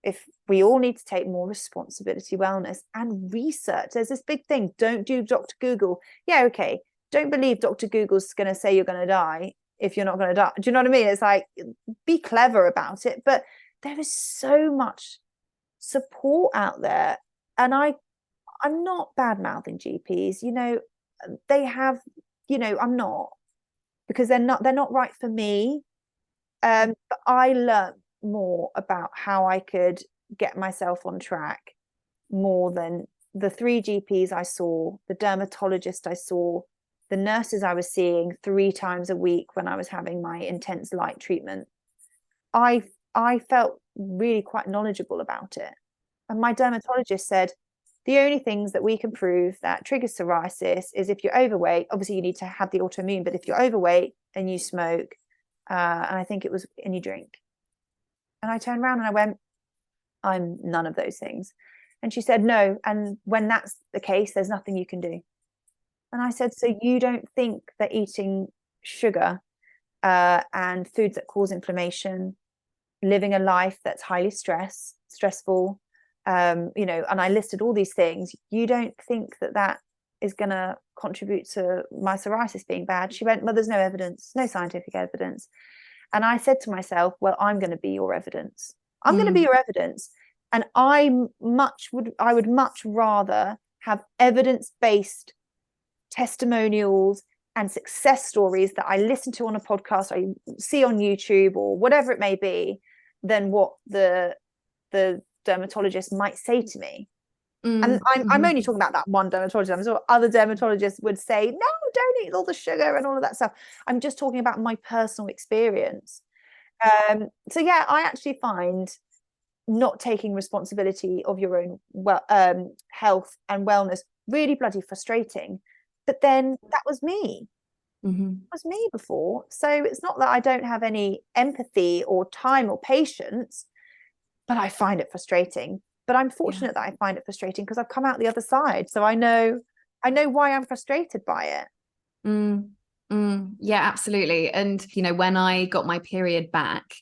if we all need to take more responsibility wellness and research, there's this big thing, don't do Dr. Google. Yeah, okay, don't believe Dr. Google's going to say you're going to die if you're not going to die. Do you know what I mean? It's like, be clever about it, but there is so much support out there. And I'm not bad mouthing GPs, they have, I'm not, because they're not right for me. But I learned more about how I could get myself on track more than the 3 GPs I saw, the dermatologist I saw, the nurses I was seeing 3 times a week when I was having my intense light treatment. I felt really quite knowledgeable about it. And my dermatologist said, the only things that we can prove that triggers psoriasis is if you're overweight. Obviously, you need to have the autoimmune, but if you're overweight and you smoke, and I think it was, and you drink. And I turned around and I went, I'm none of those things. And she said, no. And when that's the case, there's nothing you can do. And I said, so you don't think that eating sugar and foods that cause inflammation, living a life that's highly stressful, and I listed all these things, you don't think that is going to contribute to my psoriasis being bad? She went, well, there's no evidence, no scientific evidence. And I said to myself, well, I'm going to be your evidence. I'm going to be your evidence. And I would much rather have evidence-based testimonials and success stories that I listen to on a podcast, I see on YouTube or whatever it may be, than what the dermatologist might say to me. And I'm only talking about that one dermatologist. I'm sure other dermatologists would say, no, don't eat all the sugar and all of that stuff. I'm just talking about my personal experience. So yeah, I actually find not taking responsibility of your own health and wellness really bloody frustrating. But then that was me. It was me before. So it's not that I don't have any empathy or time or patience, but I find it frustrating. But I'm fortunate that I find it frustrating because I've come out the other side. So I know why I'm frustrated by it. Yeah, absolutely. And, when I got my period back,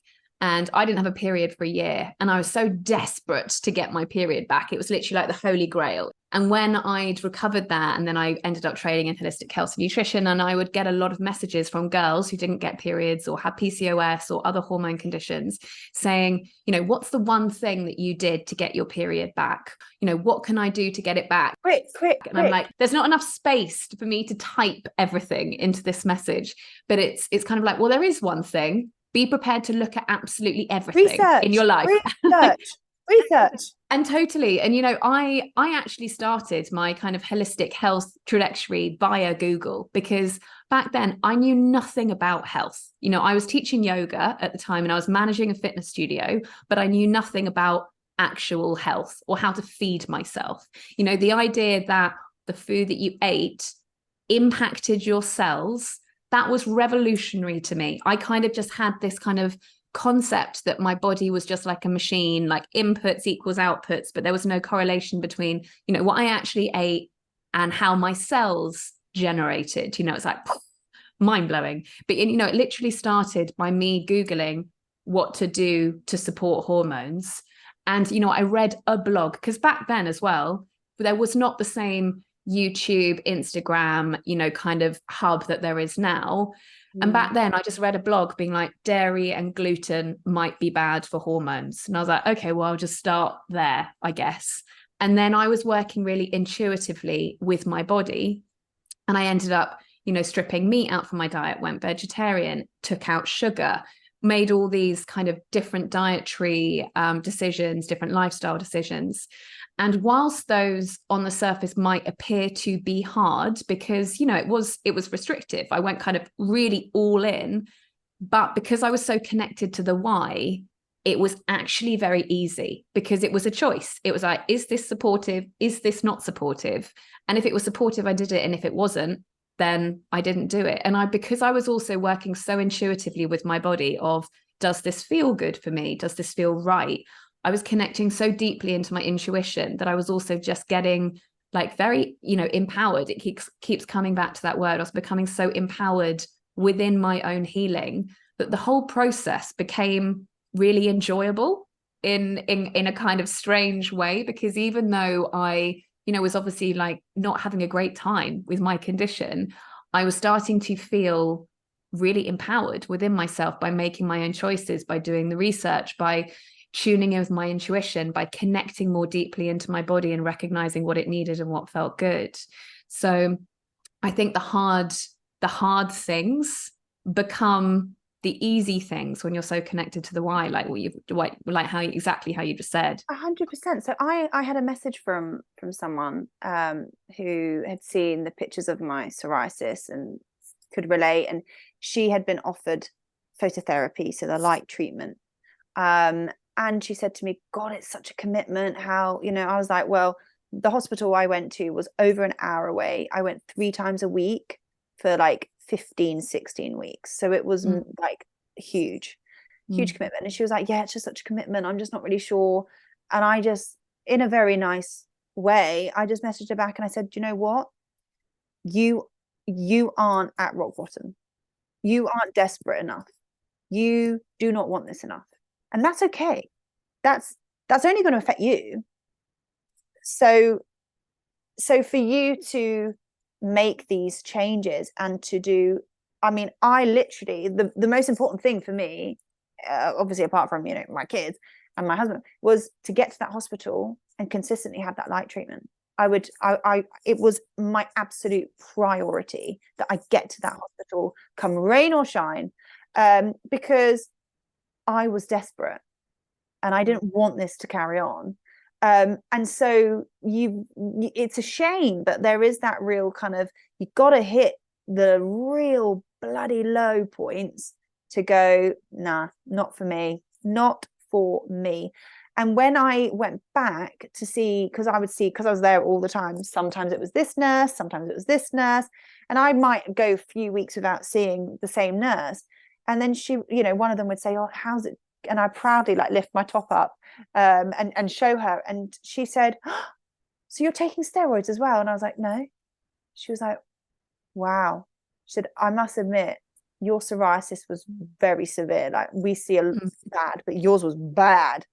and I didn't have a period for a year, and I was so desperate to get my period back. It was literally like the holy grail. And when I'd recovered that, and then I ended up training in holistic health and nutrition, and I would get a lot of messages from girls who didn't get periods or had PCOS or other hormone conditions saying, what's the one thing that you did to get your period back? What can I do to get it back? Quick. And I'm like, there's not enough space for me to type everything into this message. But it's kind of like, well, there is one thing. Be prepared to look at absolutely everything in your life. Research. And totally. And, I actually started my kind of holistic health trajectory via Google, because back then I knew nothing about health. I was teaching yoga at the time and I was managing a fitness studio, but I knew nothing about actual health or how to feed myself. The idea that the food that you ate impacted your cells, that was revolutionary to me. I kind of just had this kind of concept that my body was just like a machine, like inputs equals outputs, but there was no correlation between, what I actually ate and how my cells generated. It's like mind blowing. But, it literally started by me Googling what to do to support hormones. And, I read a blog, because back then as well, there was not the same YouTube, Instagram, kind of hub that there is now. And back then I just read a blog being like, dairy and gluten might be bad for hormones. And I was like, okay, well, I'll just start there, I guess. And then I was working really intuitively with my body. And I ended up, stripping meat out from my diet, went vegetarian, took out sugar, made all these kind of different dietary decisions, different lifestyle decisions. And whilst those on the surface might appear to be hard because, it was restrictive, I went kind of really all in, but because I was so connected to the why, it was actually very easy because it was a choice. It was like, is this supportive? Is this not supportive? And if it was supportive, I did it. And if it wasn't, then I didn't do it. And because I was also working so intuitively with my body of, does this feel good for me? Does this feel right? I was connecting so deeply into my intuition that I was also just getting like very, empowered. It keeps coming back to that word. I was becoming so empowered within my own healing that the whole process became really enjoyable in a kind of strange way, because even though I, was obviously like not having a great time with my condition, I was starting to feel really empowered within myself by making my own choices, by doing the research, by tuning in with my intuition, by connecting more deeply into my body and recognizing what it needed and what felt good. So I think the hard things become the easy things when you're so connected to the why, like how you just said. 100%. So I had a message from someone who had seen the pictures of my psoriasis and could relate, and she had been offered phototherapy, so the light treatment. And she said to me, God, it's such a commitment. How, I was like, well, the hospital I went to was over an hour away. I went 3 times a week for like 15, 16 weeks. So it was like huge commitment. And she was like, yeah, it's just such a commitment. I'm just not really sure. And I just, in a very nice way, I just messaged her back and I said, do you know what? You aren't at rock bottom. You aren't desperate enough. You do not want this enough. And that's okay. That's only going to affect you. So for you to make these changes and to do, I mean, I literally, the most important thing for me, obviously apart from, my kids and my husband, was to get to that hospital and consistently have that light treatment. It was my absolute priority that I get to that hospital come rain or shine, because I was desperate and I didn't want this to carry on. And so it's a shame, but there is that real kind of, you've got to hit the real bloody low points to go, nah, not for me. And when I went back to see, because I was there all the time, sometimes it was this nurse, sometimes it was this nurse, and I might go a few weeks without seeing the same nurse. And then she, one of them would say, oh, how's it? And I proudly like lift my top up and show her. And she said, oh, so you're taking steroids as well? And I was like, no. She was like, wow. She said, I must admit, your psoriasis was very severe. Like we see a bad, but yours was bad.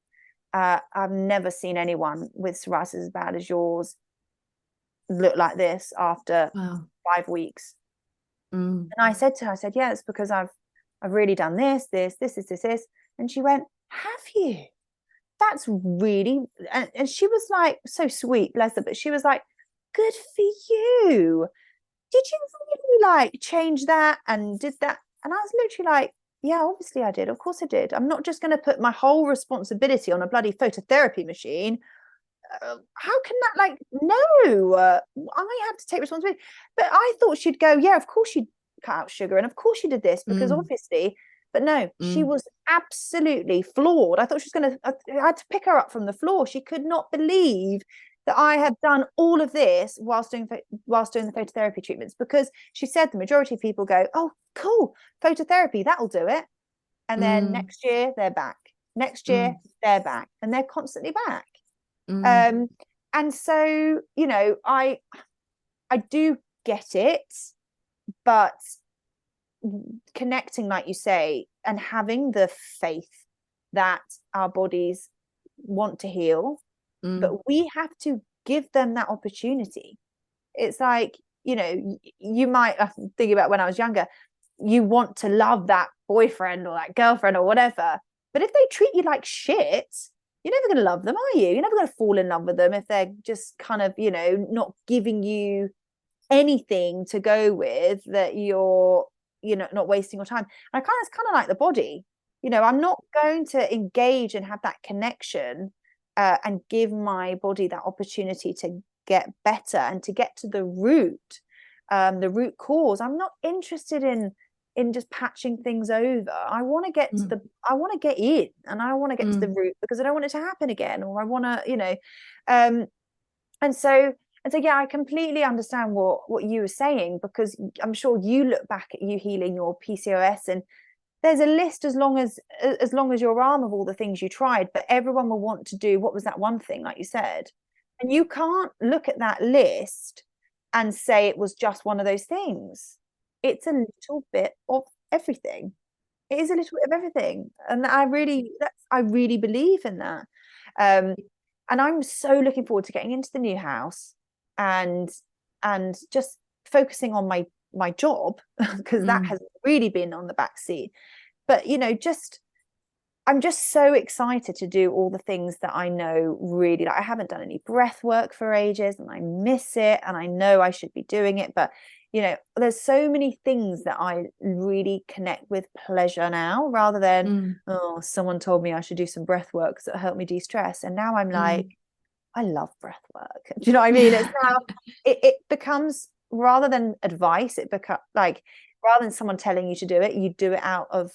I've never seen anyone with psoriasis as bad as yours look like this after 5 weeks. And I said to her, yeah, it's because I've really done this. And she went, have you? That's really, and she was like, so sweet, bless her, but she was like, good for you. Did you really like change that and did that? And I was literally like, yeah, obviously I did. Of course I did. I'm not just going to put my whole responsibility on a bloody phototherapy machine. How can that, like, no, I have to take responsibility. But I thought she'd go, yeah, of course she'd cut out sugar and of course she did this because obviously, but no, she was absolutely flawed. I thought she was going to, I had to pick her up from the floor. She could not believe that I had done all of this whilst doing the phototherapy treatments, because she said the majority of people go, oh, cool, phototherapy, that'll do it. And then next year they're back. Next year they're back, and they're constantly back. And so, I do get it, but connecting, like you say, and having the faith that our bodies want to heal, but we have to give them that opportunity. It's like, you might think about when I was younger, you want to love that boyfriend or that girlfriend or whatever, but if they treat you like shit, you're never going to love them, are you? You're never going to fall in love with them if they're just kind of, not giving you anything to go with, that you're, not wasting your time. And it's kind of like the body. I'm not going to engage and have that connection and give my body that opportunity to get better and to get to the root cause. I'm not interested in just patching things over. I want to get to I want to get in, and I want to get to the root, because I don't want it to happen again, or I want to, and so yeah, I completely understand what you were saying, because I'm sure you look back at you healing your PCOS and there's a list as long as your arm of all the things you tried, but everyone will want to do, what was that one thing, like you said? And you can't look at that list and say it was just one of those things. It's a little bit of everything. It is a little bit of everything. And I really believe in that. And I'm so looking forward to getting into the new house and just focusing on my job, because that has really been on the back seat. But I'm just so excited to do all the things that I know really, like, I haven't done any breath work for ages and I miss it, and I know I should be doing it, but there's so many things that I really connect with pleasure now, rather than oh, someone told me I should do some breath work because it'll help me de-stress. And now I'm like, I love breath work. Do you know what I mean? It's now it becomes, rather than advice, it becomes like, rather than someone telling you to do it, you do it out of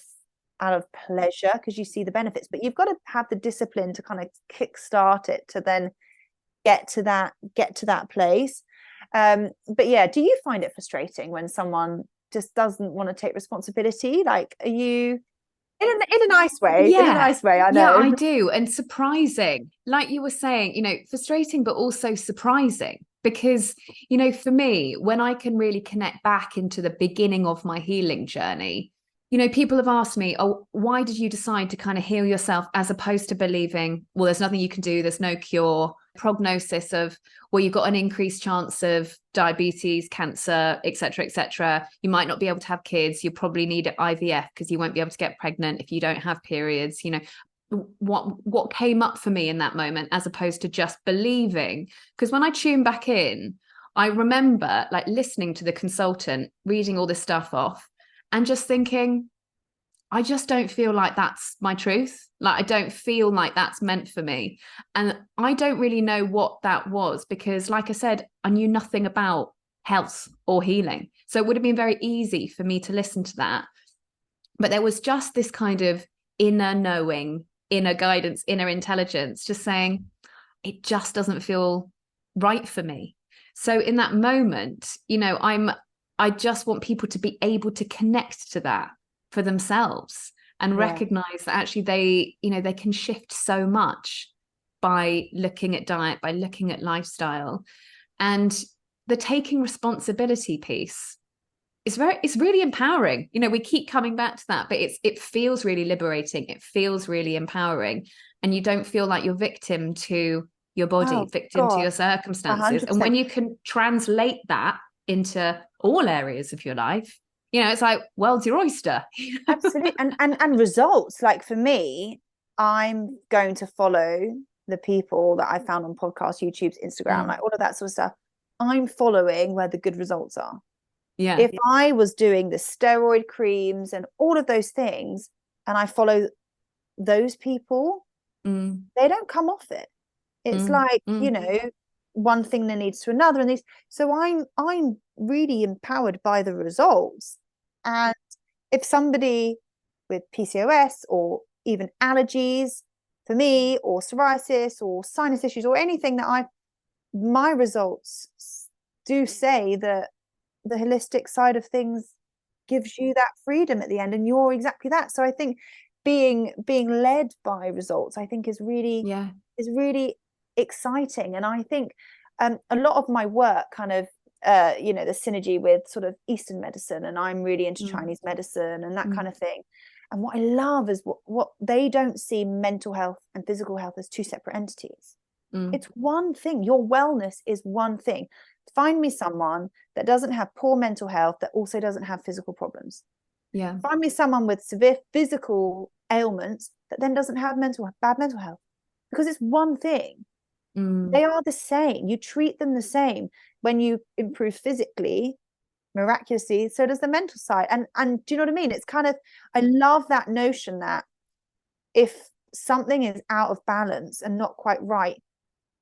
pleasure because you see the benefits. But you've got to have the discipline to kind of kickstart it to then get to that place. But yeah, do you find it frustrating when someone just doesn't want to take responsibility? Like, are you in a nice way? Yeah. In a nice way, I know. Yeah, I do. And surprising, like you were saying, frustrating, but also surprising. Because, for me, when I can really connect back into the beginning of my healing journey, people have asked me, oh, why did you decide to kind of heal yourself, as opposed to believing, well, there's nothing you can do, there's no cure, prognosis of, well, you've got an increased chance of diabetes, cancer, etc., you might not be able to have kids, you probably need IVF because you won't be able to get pregnant if you don't have periods. What came up for me in that moment, as opposed to just believing. Because when I tune back in, I remember like listening to the consultant reading all this stuff off and just thinking, I just don't feel like that's my truth. Like, I don't feel like that's meant for me. And I don't really know what that was, because like I said, I knew nothing about health or healing. So it would have been very easy for me to listen to that. But there was just this kind of inner knowing, inner guidance, inner intelligence, just saying, it just doesn't feel right for me. So in that moment, I just want people to be able to connect to that for themselves and recognize that actually they can shift so much by looking at diet, by looking at lifestyle. And the taking responsibility piece it's really empowering. We keep coming back to that, but it feels really liberating. It feels really empowering. And you don't feel like you're victim to your body, victim to your circumstances. 100%. And when you can translate that into all areas of your life, it's like, world's your oyster. Absolutely. And results, like for me, I'm going to follow the people that I found on podcasts, YouTube's, Instagram, like all of that sort of stuff. I'm following where the good results are. Yeah. If I was doing the steroid creams and all of those things, and I follow those people, they don't come off it. It's like, one thing that leads to another, and these. So I'm really empowered by the results. And if somebody with PCOS or even allergies, for me, or psoriasis or sinus issues or anything that my results do say that the holistic side of things gives you that freedom at the end, and you're exactly that. So I think being led by results, I think is really exciting. And I think a lot of my work kind of the synergy with sort of Eastern medicine, and I'm really into Chinese medicine and that kind of thing. And what I love is what they don't see mental health and physical health as two separate entities. It's one thing. Your wellness is one thing. Find me someone that doesn't have poor mental health that also doesn't have physical problems. Yeah. Find me someone with severe physical ailments that then doesn't have bad mental health, because it's one thing. They are the same. You treat them the same. When you improve physically, miraculously, so does the mental side. And do you know what I mean? It's kind of, I love that notion that if something is out of balance and not quite right,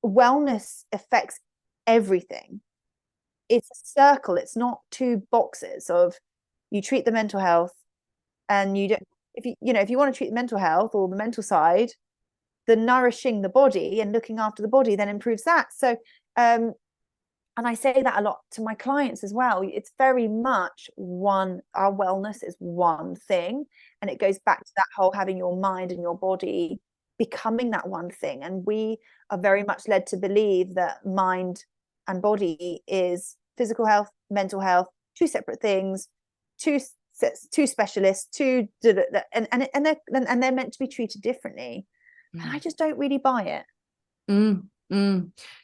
wellness affects everything. It's a circle. It's not two boxes of, you treat the mental health and you don't, if you want to treat the mental health or the mental side, the nourishing the body and looking after the body then improves that. So and I say that a lot to my clients as well. It's very much our wellness is one thing, and it goes back to that whole having your mind and your body becoming that one thing. And we are very much led to believe that mind and body is physical health, mental health, two separate things, two specialists, and they're meant to be treated differently. And I just don't really buy it.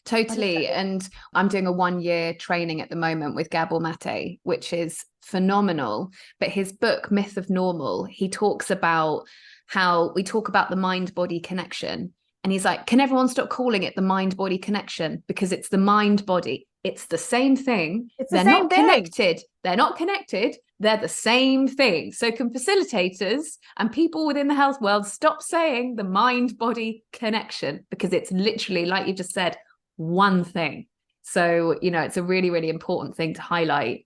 Totally. And I'm doing a 1-year training at the moment with Gabor Mate, which is phenomenal. But his book, Myth of Normal, he talks about how we talk about the mind-body connection. And he's like, can everyone stop calling it the mind-body connection? Because it's the mind-body. It's the same thing. They're not connected. They're not connected. They're the same thing. So can facilitators and people within the health world stop saying the mind-body connection, because it's literally, like you just said, one thing. So, you know, it's a really, really important thing to highlight.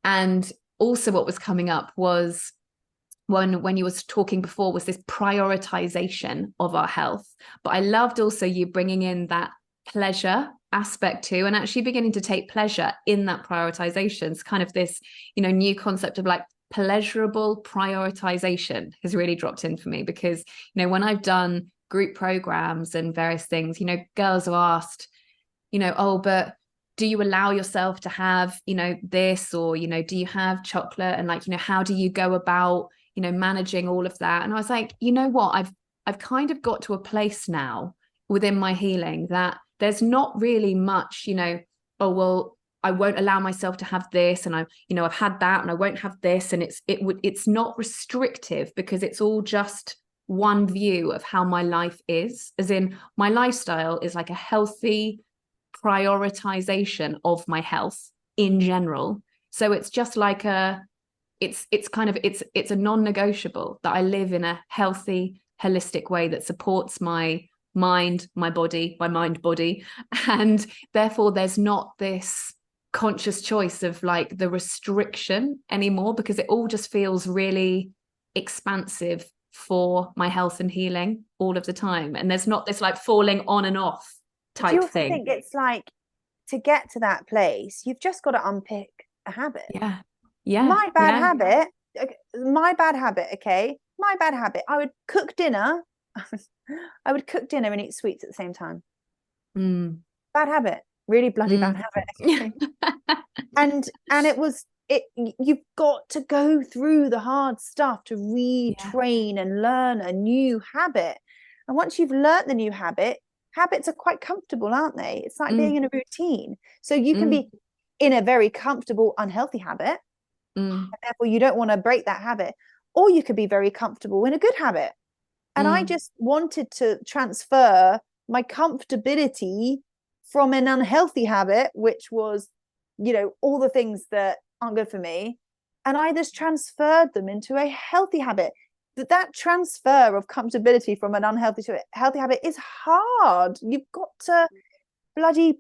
And also what was coming up was when you was talking before was this prioritization of our health. But I loved also you bringing in that pleasure aspect too, and actually beginning to take pleasure in that prioritization. It's kind of this, you know, new concept of like pleasurable prioritization has really dropped in for me, because, you know, when I've done group programs and various things, you know, girls are asked, you know, oh, but do you allow yourself to have, you know, this, or, you know, do you have chocolate, and like, you know, how do you go about, you know, managing all of that? And I was like, you know what, I've kind of got to a place now within my healing that there's not really much, you know, oh, well, I won't allow myself to have this, and I, you know, I've had that and I won't have this. And it's not restrictive, because it's all just one view of how my life is, as in my lifestyle is like a healthy prioritization of my health in general. So it's just like it's a non-negotiable that I live in a healthy, holistic way that supports my mind, my body, my mind body. And therefore there's not this conscious choice of like the restriction anymore, because it all just feels really expansive for my health and healing all of the time. And there's not this like falling on and off type Do you also thing. think it's like, to get to that place, you've just got to unpick a habit? My bad habit, okay, I would cook dinner and eat sweets at the same time. Bad habit, really bloody bad habit. and you've got to go through the hard stuff to retrain and learn a new habit. And once you've learned the new habit, habits are quite comfortable, aren't they? It's like being in a routine. So you can be in a very comfortable, unhealthy habit, and therefore you don't want to break that habit. Or you could be very comfortable in a good habit. And I just wanted to transfer my comfortability from an unhealthy habit, which was, you know, all the things that aren't good for me. And I just transferred them into a healthy habit. That transfer of comfortability from an unhealthy to a healthy habit is hard. You've got to bloody,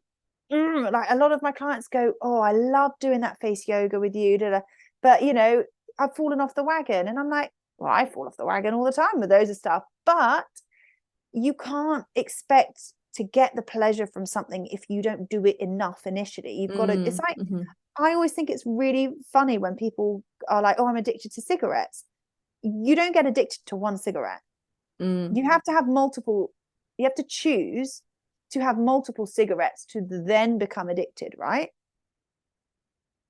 like a lot of my clients go, oh, I love doing that face yoga with you. But, you know, I've fallen off the wagon. And I'm like, well, I fall off the wagon all the time with those stuff. But you can't expect to get the pleasure from something if you don't do it enough initially. You've got to, it's like, I always think it's really funny when people are like, oh, I'm addicted to cigarettes. You don't get addicted to one cigarette. You have to have multiple, you have to choose to have multiple cigarettes to then become addicted, right?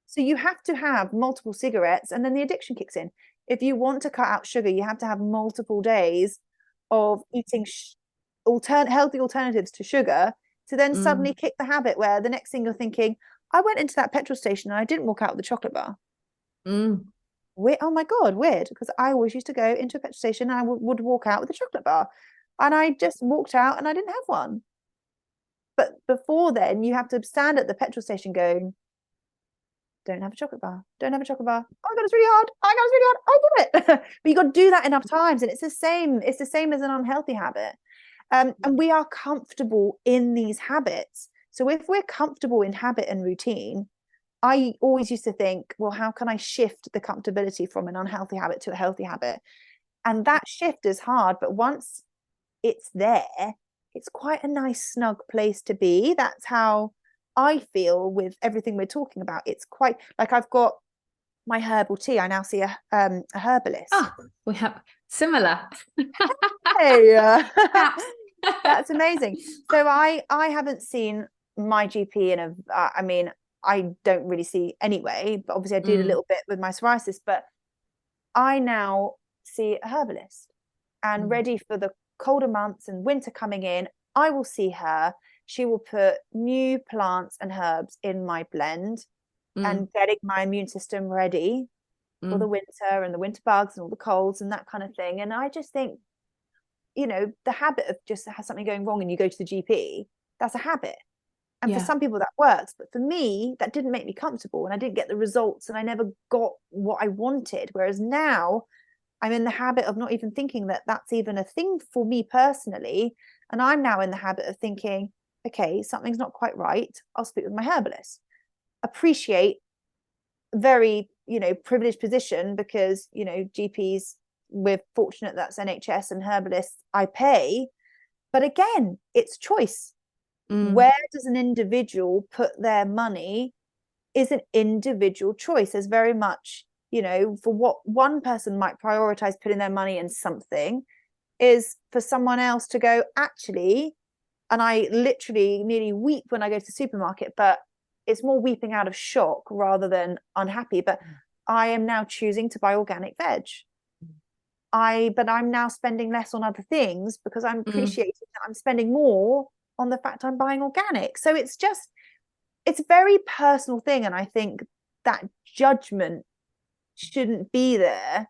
So you have to have multiple cigarettes and then the addiction kicks in. If you want to cut out sugar, you have to have multiple days of eating healthy alternatives to sugar to then suddenly kick the habit where the next thing you're thinking, I went into that petrol station and I didn't walk out with the chocolate bar. Oh my God, weird. Because I always used to go into a petrol station and I would walk out with a chocolate bar. And I just walked out and I didn't have one. But before then, you have to stand at the petrol station going, don't have a chocolate bar. Don't have a chocolate bar. Oh my God, it's really hard. Oh my God, it's really hard. I'll do it. But you got to do that enough times. And it's the same as an unhealthy habit. And we are comfortable in these habits. So if we're comfortable in habit and routine, I always used to think, well, how can I shift the comfortability from an unhealthy habit to a healthy habit? And that shift is hard. But once it's there, it's quite a nice, snug place to be. That's how I feel with everything we're talking about. It's quite like I've got my herbal tea, I now see a herbalist. Oh, we have similar. Hey, Perhaps. that's amazing. So I haven't seen my GP in I mean, I don't really see anyway, but obviously I did a little bit with my psoriasis, but I now see a herbalist, and ready for the colder months and winter coming in, I will see her. She will put new plants and herbs in my blend and getting my immune system ready for the winter and the winter bugs and all the colds and that kind of thing. And I just think, the habit of just has something going wrong and you go to the GP, that's a habit. And for some people that works, but for me, that didn't make me comfortable, and I didn't get the results, and I never got what I wanted. Whereas now I'm in the habit of not even thinking that that's even a thing for me personally. And I'm now in the habit of thinking, okay, something's not quite right. I'll speak with my herbalist. Appreciate very, privileged position, because, GPs, we're fortunate that's NHS, and herbalists I pay. But again, it's choice. Where does an individual put their money is an individual choice. There's very much, for what one person might prioritize putting their money in something is for someone else to go, actually, and I literally nearly weep when I go to the supermarket, but it's more weeping out of shock rather than unhappy. But I am now choosing to buy organic veg. But I'm now spending less on other things because I'm appreciating that I'm spending more on the fact I'm buying organic. So it's a very personal thing. And I think that judgment shouldn't be there.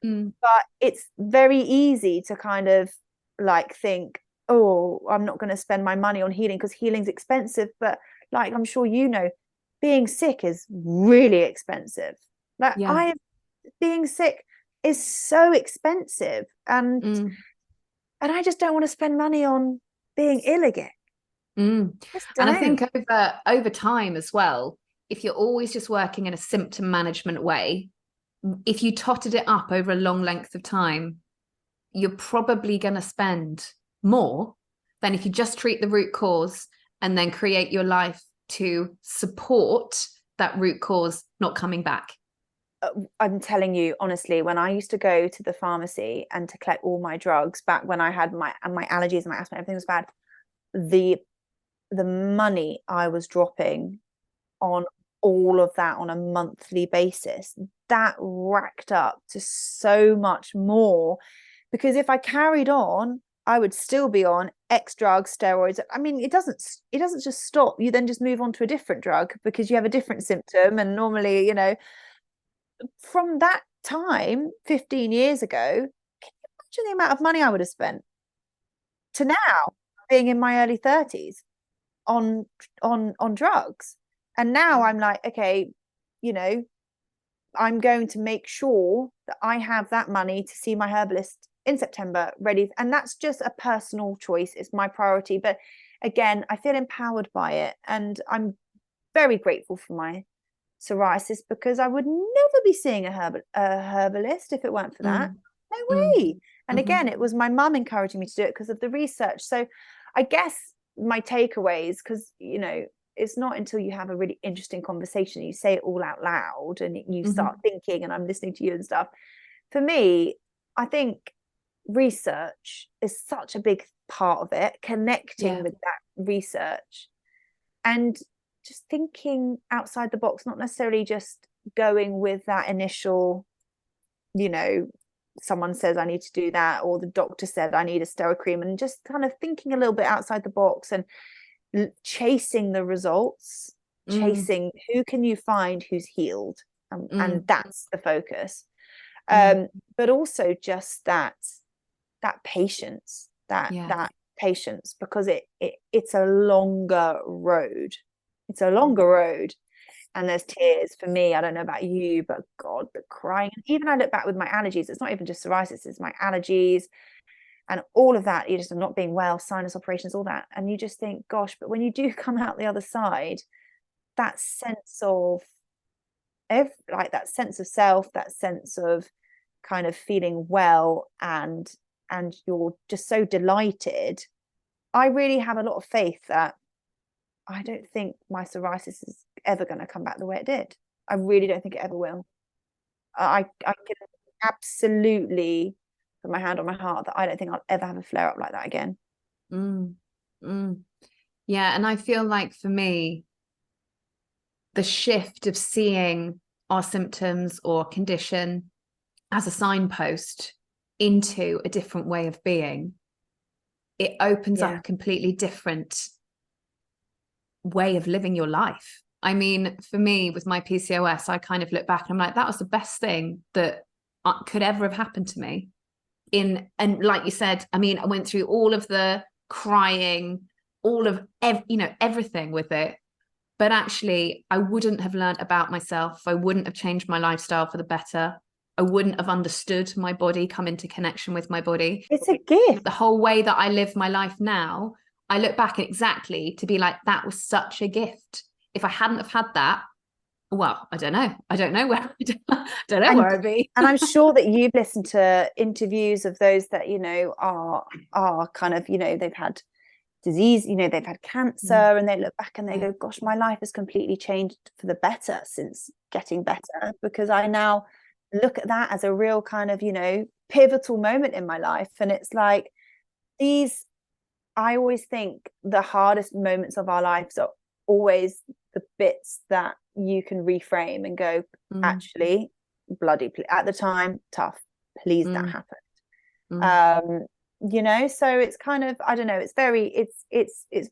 But it's very easy to kind of like think, oh, I'm not going to spend my money on healing because healing's expensive. But like, I'm sure being sick is really expensive. Like being sick is so expensive, and I just don't want to spend money on being ill again. And I think over time as well, if you're always just working in a symptom management way, if you totted it up over a long length of time, you're probably going to spend more than if you just treat the root cause and then create your life to support that root cause not coming back. I'm telling you, honestly, when I used to go to the pharmacy and to collect all my drugs back when I had my allergies and my asthma, everything was bad. The money I was dropping on all of that on a monthly basis, that racked up to so much more, because if I carried on, I would still be on X drugs, steroids. I mean, it doesn't just stop. You then just move on to a different drug because you have a different symptom. And normally, from that time 15 years ago, can you imagine the amount of money I would have spent to now being in my early 30s on drugs? And now I'm like, okay, I'm going to make sure that I have that money to see my herbalist in September ready. And that's just a personal choice. It's my priority. But again, I feel empowered by it. And I'm very grateful for my psoriasis, because I would never be seeing a herbalist if it weren't for that. No way. And again, it was my mum encouraging me to do it because of the research. So I guess my takeaways, because it's not until you have a really interesting conversation, you say it all out loud and you start thinking, and I'm listening to you and stuff. For me, I think research is such a big part of it, connecting with that research and just thinking outside the box, not necessarily just going with that initial, someone says I need to do that, or the doctor said I need a steroid cream, and just kind of thinking a little bit outside the box and chasing the results, chasing who can you find who's healed, and that's the focus. But also just that patience, that patience, because it's a longer road. It's a longer road, and there's tears for me. I don't know about you, but God, the crying. Even I look back with my allergies, it's not even just psoriasis, it's my allergies and all of that. You just not being well, sinus operations, all that. And you just think, gosh, but when you do come out the other side, that sense of that sense of self, that sense of kind of feeling well, and you're just so delighted. I really have a lot of faith that I don't think my psoriasis is ever going to come back the way it did. I really don't think it ever will. I can absolutely put my hand on my heart that I don't think I'll ever have a flare up like that again. Mm, mm. Yeah, and I feel like for me, the shift of seeing our symptoms or condition as a signpost into a different way of being, it opens up a completely different way of living your life. I mean, for me, with my PCOS, I kind of look back and I'm like, that was the best thing that could ever have happened to me. And like you said, I mean, I went through all of the crying, all of everything with it. But actually, I wouldn't have learned about myself. I wouldn't have changed my lifestyle for the better. I wouldn't have understood my body, come into connection with my body. It's a gift. The whole way that I live my life now, I look back exactly to be like, that was such a gift. If I hadn't have had that, well, I don't know. I don't know where where I'd be. And I'm sure that you've listened to interviews of those that, you know, are kind of, you know, they've had disease, you know, they've had cancer, and they look back and they go, gosh, my life has completely changed for the better since getting better, because I now look at that as a real kind of, you know, pivotal moment in my life. And it's like I always think the hardest moments of our lives are always the bits that you can reframe and go, actually, bloody, at the time, tough, please, that happened. You know, so it's kind of, I don't know, it's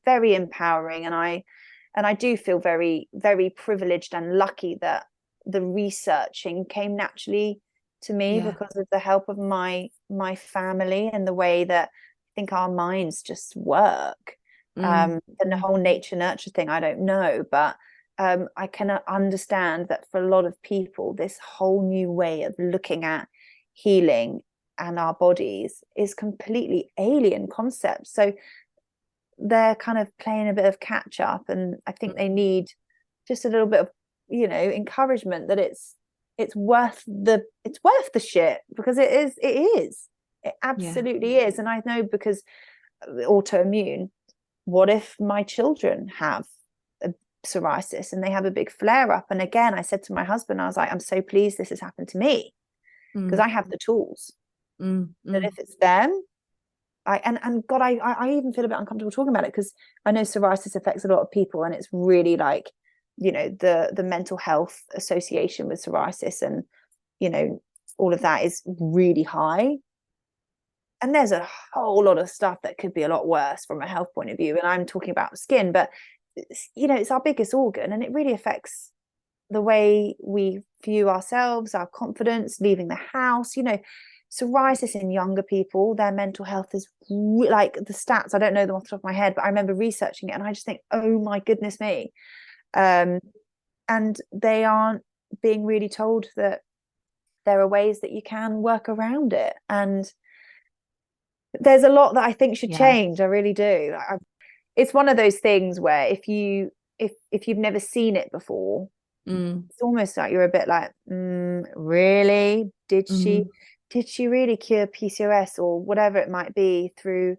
very empowering, and I do feel very, very privileged and lucky that the researching came naturally to me because of the help of my family and the way that I think our minds just work. And the whole nature nurture thing, I don't know, but I can understand that for a lot of people, this whole new way of looking at healing and our bodies is completely alien concept. So they're kind of playing a bit of catch up, and I think they need just a little bit of, you know, encouragement that it's worth the shit, because it absolutely is. And I know, because autoimmune, what if my children have psoriasis and they have a big flare up? And again, I said to my husband, I was like, I'm so pleased this has happened to me, because I have the tools. That if it's them, God, I even feel a bit uncomfortable talking about it, because I know psoriasis affects a lot of people, and it's really like, you know, the mental health association with psoriasis, and, you know, all of that is really high. And there's a whole lot of stuff that could be a lot worse from a health point of view, and I'm talking about skin, but you know, it's our biggest organ, and it really affects the way we view ourselves, our confidence, leaving the house. You know, psoriasis in younger people, their mental health is like, the stats, I don't know them off the top of my head, but I remember researching it, and I just think, oh my goodness me. And they aren't being really told that there are ways that you can work around it. And there's a lot that I think should change. I really do. It's one of those things where if you've never seen it before, it's almost like you're a bit like, really? Did she really cure PCOS or whatever it might be through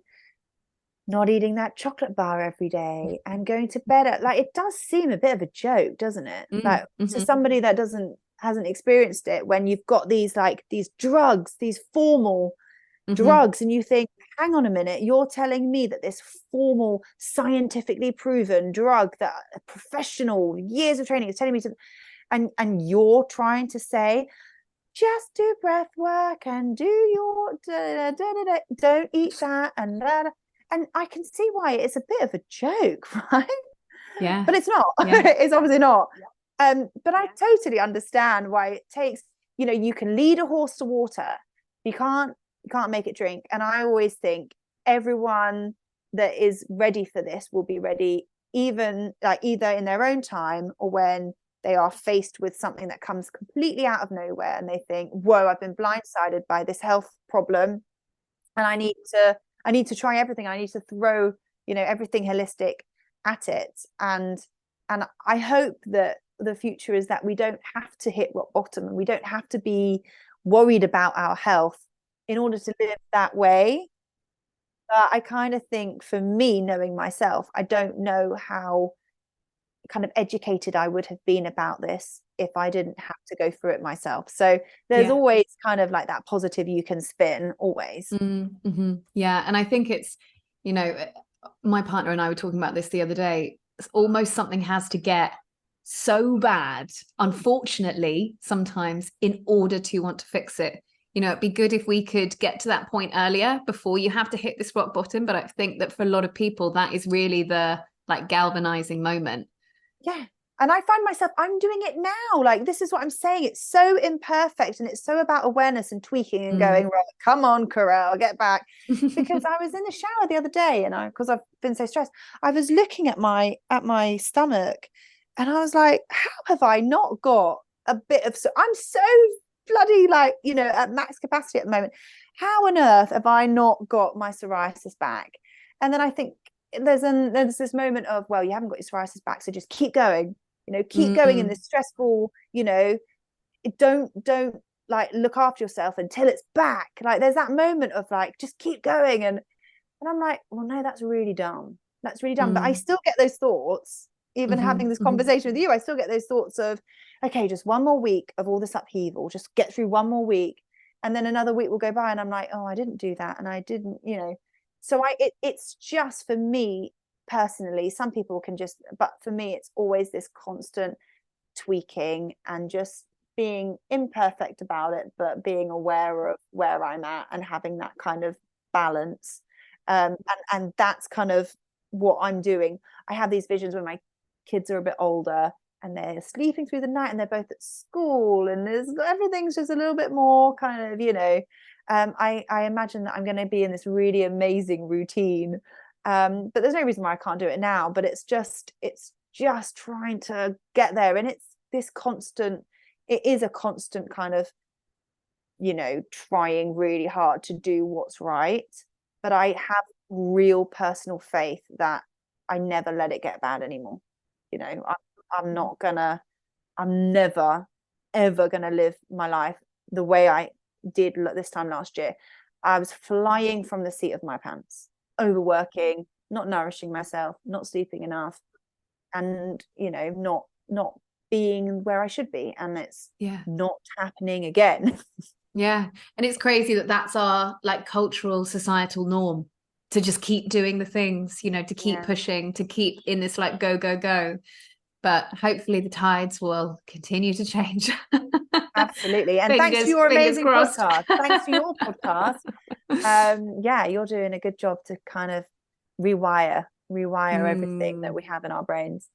not eating that chocolate bar every day and going to bed at, like, it does seem a bit of a joke, doesn't it? Like, to somebody that hasn't experienced it, when you've got these drugs, these formal drugs, and you think, hang on a minute, you're telling me that this formal, scientifically proven drug that a professional, years of training, is telling me to, and you're trying to say, just do breath work and do your don't eat that, and I can see why it's a bit of a joke, right? But it's not. It's obviously not. But I totally understand why it takes, you know, you can lead a horse to water, you can't make it drink. And I always think everyone that is ready for this will be ready, even like either in their own time, or when they are faced with something that comes completely out of nowhere and they think, whoa, I've been blindsided by this health problem, and I need to try everything. I need to throw, you know, everything holistic at it. And I hope that the future is that we don't have to hit rock bottom, and we don't have to be worried about our health in order to live that way. I kind of think, for me, knowing myself, I don't know how kind of educated I would have been about this if I didn't have to go through it myself. So there's always kind of like that positive you can spin always. Mm-hmm. Yeah. And I think it's, you know, my partner and I were talking about this the other day. It's almost something has to get so bad, unfortunately, sometimes in order to want to fix it. You know, it'd be good if we could get to that point earlier before you have to hit this rock bottom. But I think that for a lot of people, that is really the like galvanizing moment. Yeah. And I find myself, I'm doing it now. Like, this is what I'm saying. It's so imperfect and it's so about awareness and tweaking and going, right, come on, Carelle, get back. Because I was in the shower the other day and because I've been so stressed, I was looking at my stomach and I was like, how have I not got a bit of, I'm so bloody like, you know, at max capacity at the moment. How on earth have I not got my psoriasis back? And then I think, there's this moment of, well, you haven't got your psoriasis back, so just keep going, you know, keep going in this stressful, you know, don't like look after yourself until it's back. Like there's that moment of like, just keep going. And I'm like, well, no, that's really dumb. That's really dumb. But I still get those thoughts, even having this conversation with you, I still get those thoughts of, okay, just one more week of all this upheaval, just get through one more week. And then another week will go by and I'm like, oh, I didn't do that. And I didn't, you know. So it's just for me personally, some people can just, but for me, it's always this constant tweaking and just being imperfect about it, but being aware of where I'm at and having that kind of balance. And that's kind of what I'm doing. I have these visions when my kids are a bit older and they're sleeping through the night and they're both at school and everything's just a little bit more kind of, you know, I imagine that I'm going to be in this really amazing routine, but there's no reason why I can't do it now. But it's just trying to get there, and it's this constant. It is a constant kind of, you know, trying really hard to do what's right. But I have real personal faith that I never let it get bad anymore. You know, I'm never ever gonna live my life the way I did this time last year. I was flying from the seat of my pants, overworking, not nourishing myself, not sleeping enough, and you know, not being where I should be, and it's not happening again. Yeah. And it's crazy that that's our like cultural societal norm, to just keep doing the things, you know, to keep pushing, to keep in this like go, go, go. But hopefully the tides will continue to change. Absolutely. And thanks for your amazing podcast. Thanks for your podcast. Yeah, you're doing a good job to kind of rewire everything that we have in our brains.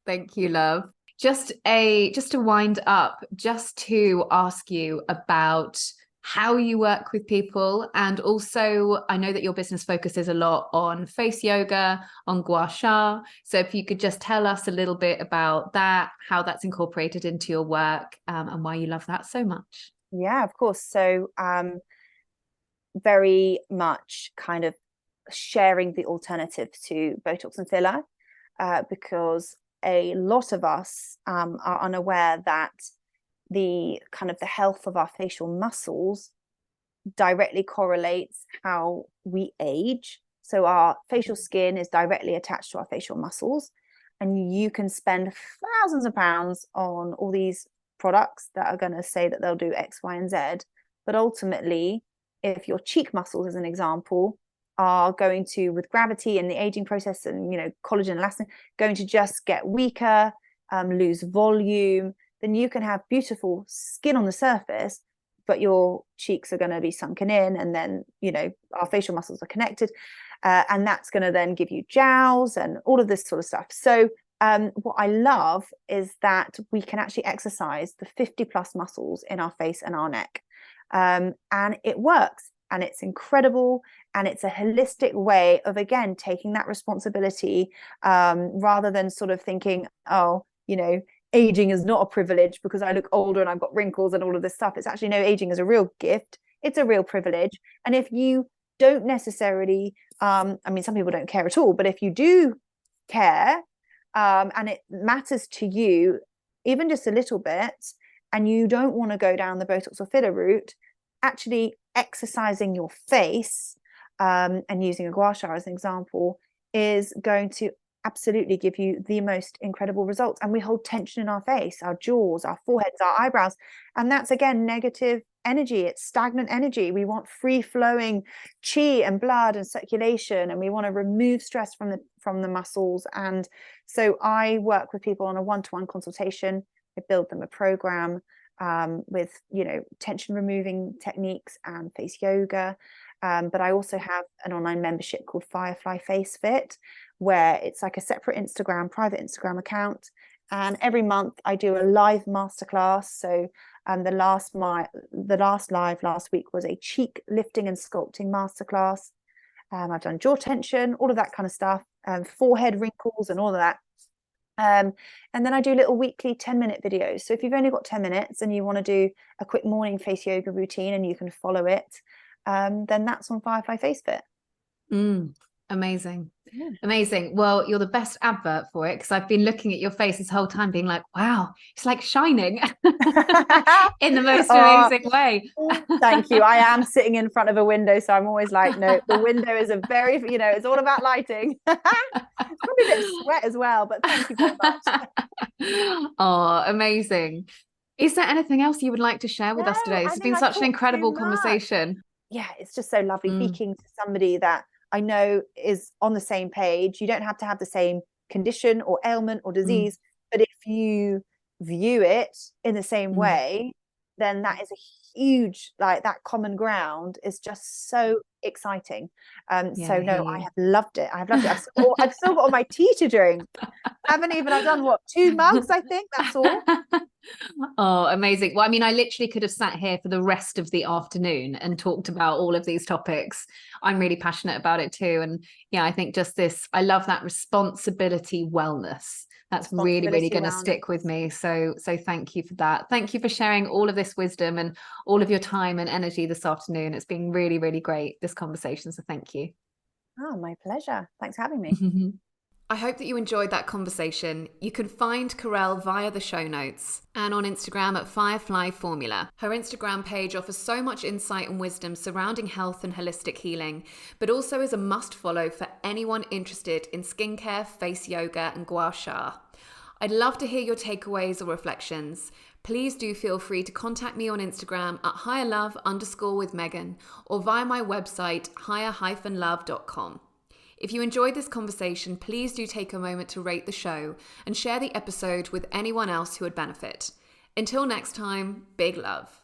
Thank you, love. Just to wind up, just to ask you about how you work with people. And also, I know that your business focuses a lot on face yoga, on gua sha. So if you could just tell us a little bit about that, how that's incorporated into your work, and why you love that so much. Yeah, of course. So very much kind of sharing the alternative to Botox and filler, because a lot of us are unaware that the kind of the health of our facial muscles directly correlates how we age. So our facial skin is directly attached to our facial muscles, and you can spend thousands of pounds on all these products that are going to say that they'll do X, Y, and Z. But ultimately, if your cheek muscles, as an example, are going to, with gravity and the aging process and, you know, collagen and elastin, going to just get weaker, lose volume, then you can have beautiful skin on the surface, but your cheeks are going to be sunken in, and then, you know, our facial muscles are connected, and that's going to then give you jowls and all of this sort of stuff. So what I love is that we can actually exercise the 50 plus muscles in our face and our neck, and it works, and it's incredible, and it's a holistic way of, again, taking that responsibility, rather than sort of thinking, oh, you know, aging is not a privilege because I look older and I've got wrinkles and all of this stuff. It's actually, no, aging is a real gift. It's a real privilege. And if you don't necessarily, I mean, some people don't care at all, but if you do care, and it matters to you, even just a little bit, and you don't want to go down the Botox or filler route, actually exercising your face, and using a gua sha as an example, is going to absolutely give you the most incredible results. And we hold tension in our face, our jaws, our foreheads, our eyebrows. And that's, again, negative energy. It's stagnant energy. We want free flowing chi and blood and circulation, and we want to remove stress from the muscles. And so I work with people on a one-to-one consultation. I build them a program with, tension removing techniques and face yoga. But I also have an online membership called Firefly Face Fit, where it's like a separate private Instagram account. And every month I do a live masterclass. So the last live last week was a cheek lifting and sculpting masterclass. I've done jaw tension, all of that kind of stuff, forehead wrinkles and all of that. And then I do little weekly 10-minute videos. So if you've only got 10 minutes and you want to do a quick morning face yoga routine and you can follow it, then that's on Firefly Face Fit. Amazing. Amazing. Well, you're the best advert for it, because I've been looking at your face this whole time being like, wow, it's like shining in the most amazing way. Thank you. I am sitting in front of a window, so I'm always like, no, the window is a very, it's all about lighting. It's probably a bit of sweat as well, but thank you very much. Oh, amazing. Is there anything else you would like to share with us today? It's been such an incredible conversation. Yeah, it's just so lovely speaking to somebody that I know is on the same page. You don't have to have the same condition or ailment or disease, but if you view it in the same way, then that is a huge, that common ground is just so exciting. I have loved it. I've still got all my tea to drink. I've done 2 mugs, I think, that's all. Oh, amazing. Well, I mean, I literally could have sat here for the rest of the afternoon and talked about all of these topics. I'm really passionate about it too. And yeah, I think I love that responsibility wellness. That's really, really going to stick with me. So thank you for that. Thank you for sharing all of this wisdom and all of your time and energy this afternoon. It's been really, really great, this conversation. So thank you. Oh, my pleasure. Thanks for having me. I hope that you enjoyed that conversation. You can find Carelle via the show notes and on Instagram at Firefly Formula. Her Instagram page offers so much insight and wisdom surrounding health and holistic healing, but also is a must follow for anyone interested in skincare, face yoga, and gua sha. I'd love to hear your takeaways or reflections. Please do feel free to contact me on Instagram at higherlove_with_Megan or via my website higher-love.com. If you enjoyed this conversation, please do take a moment to rate the show and share the episode with anyone else who would benefit. Until next time, big love.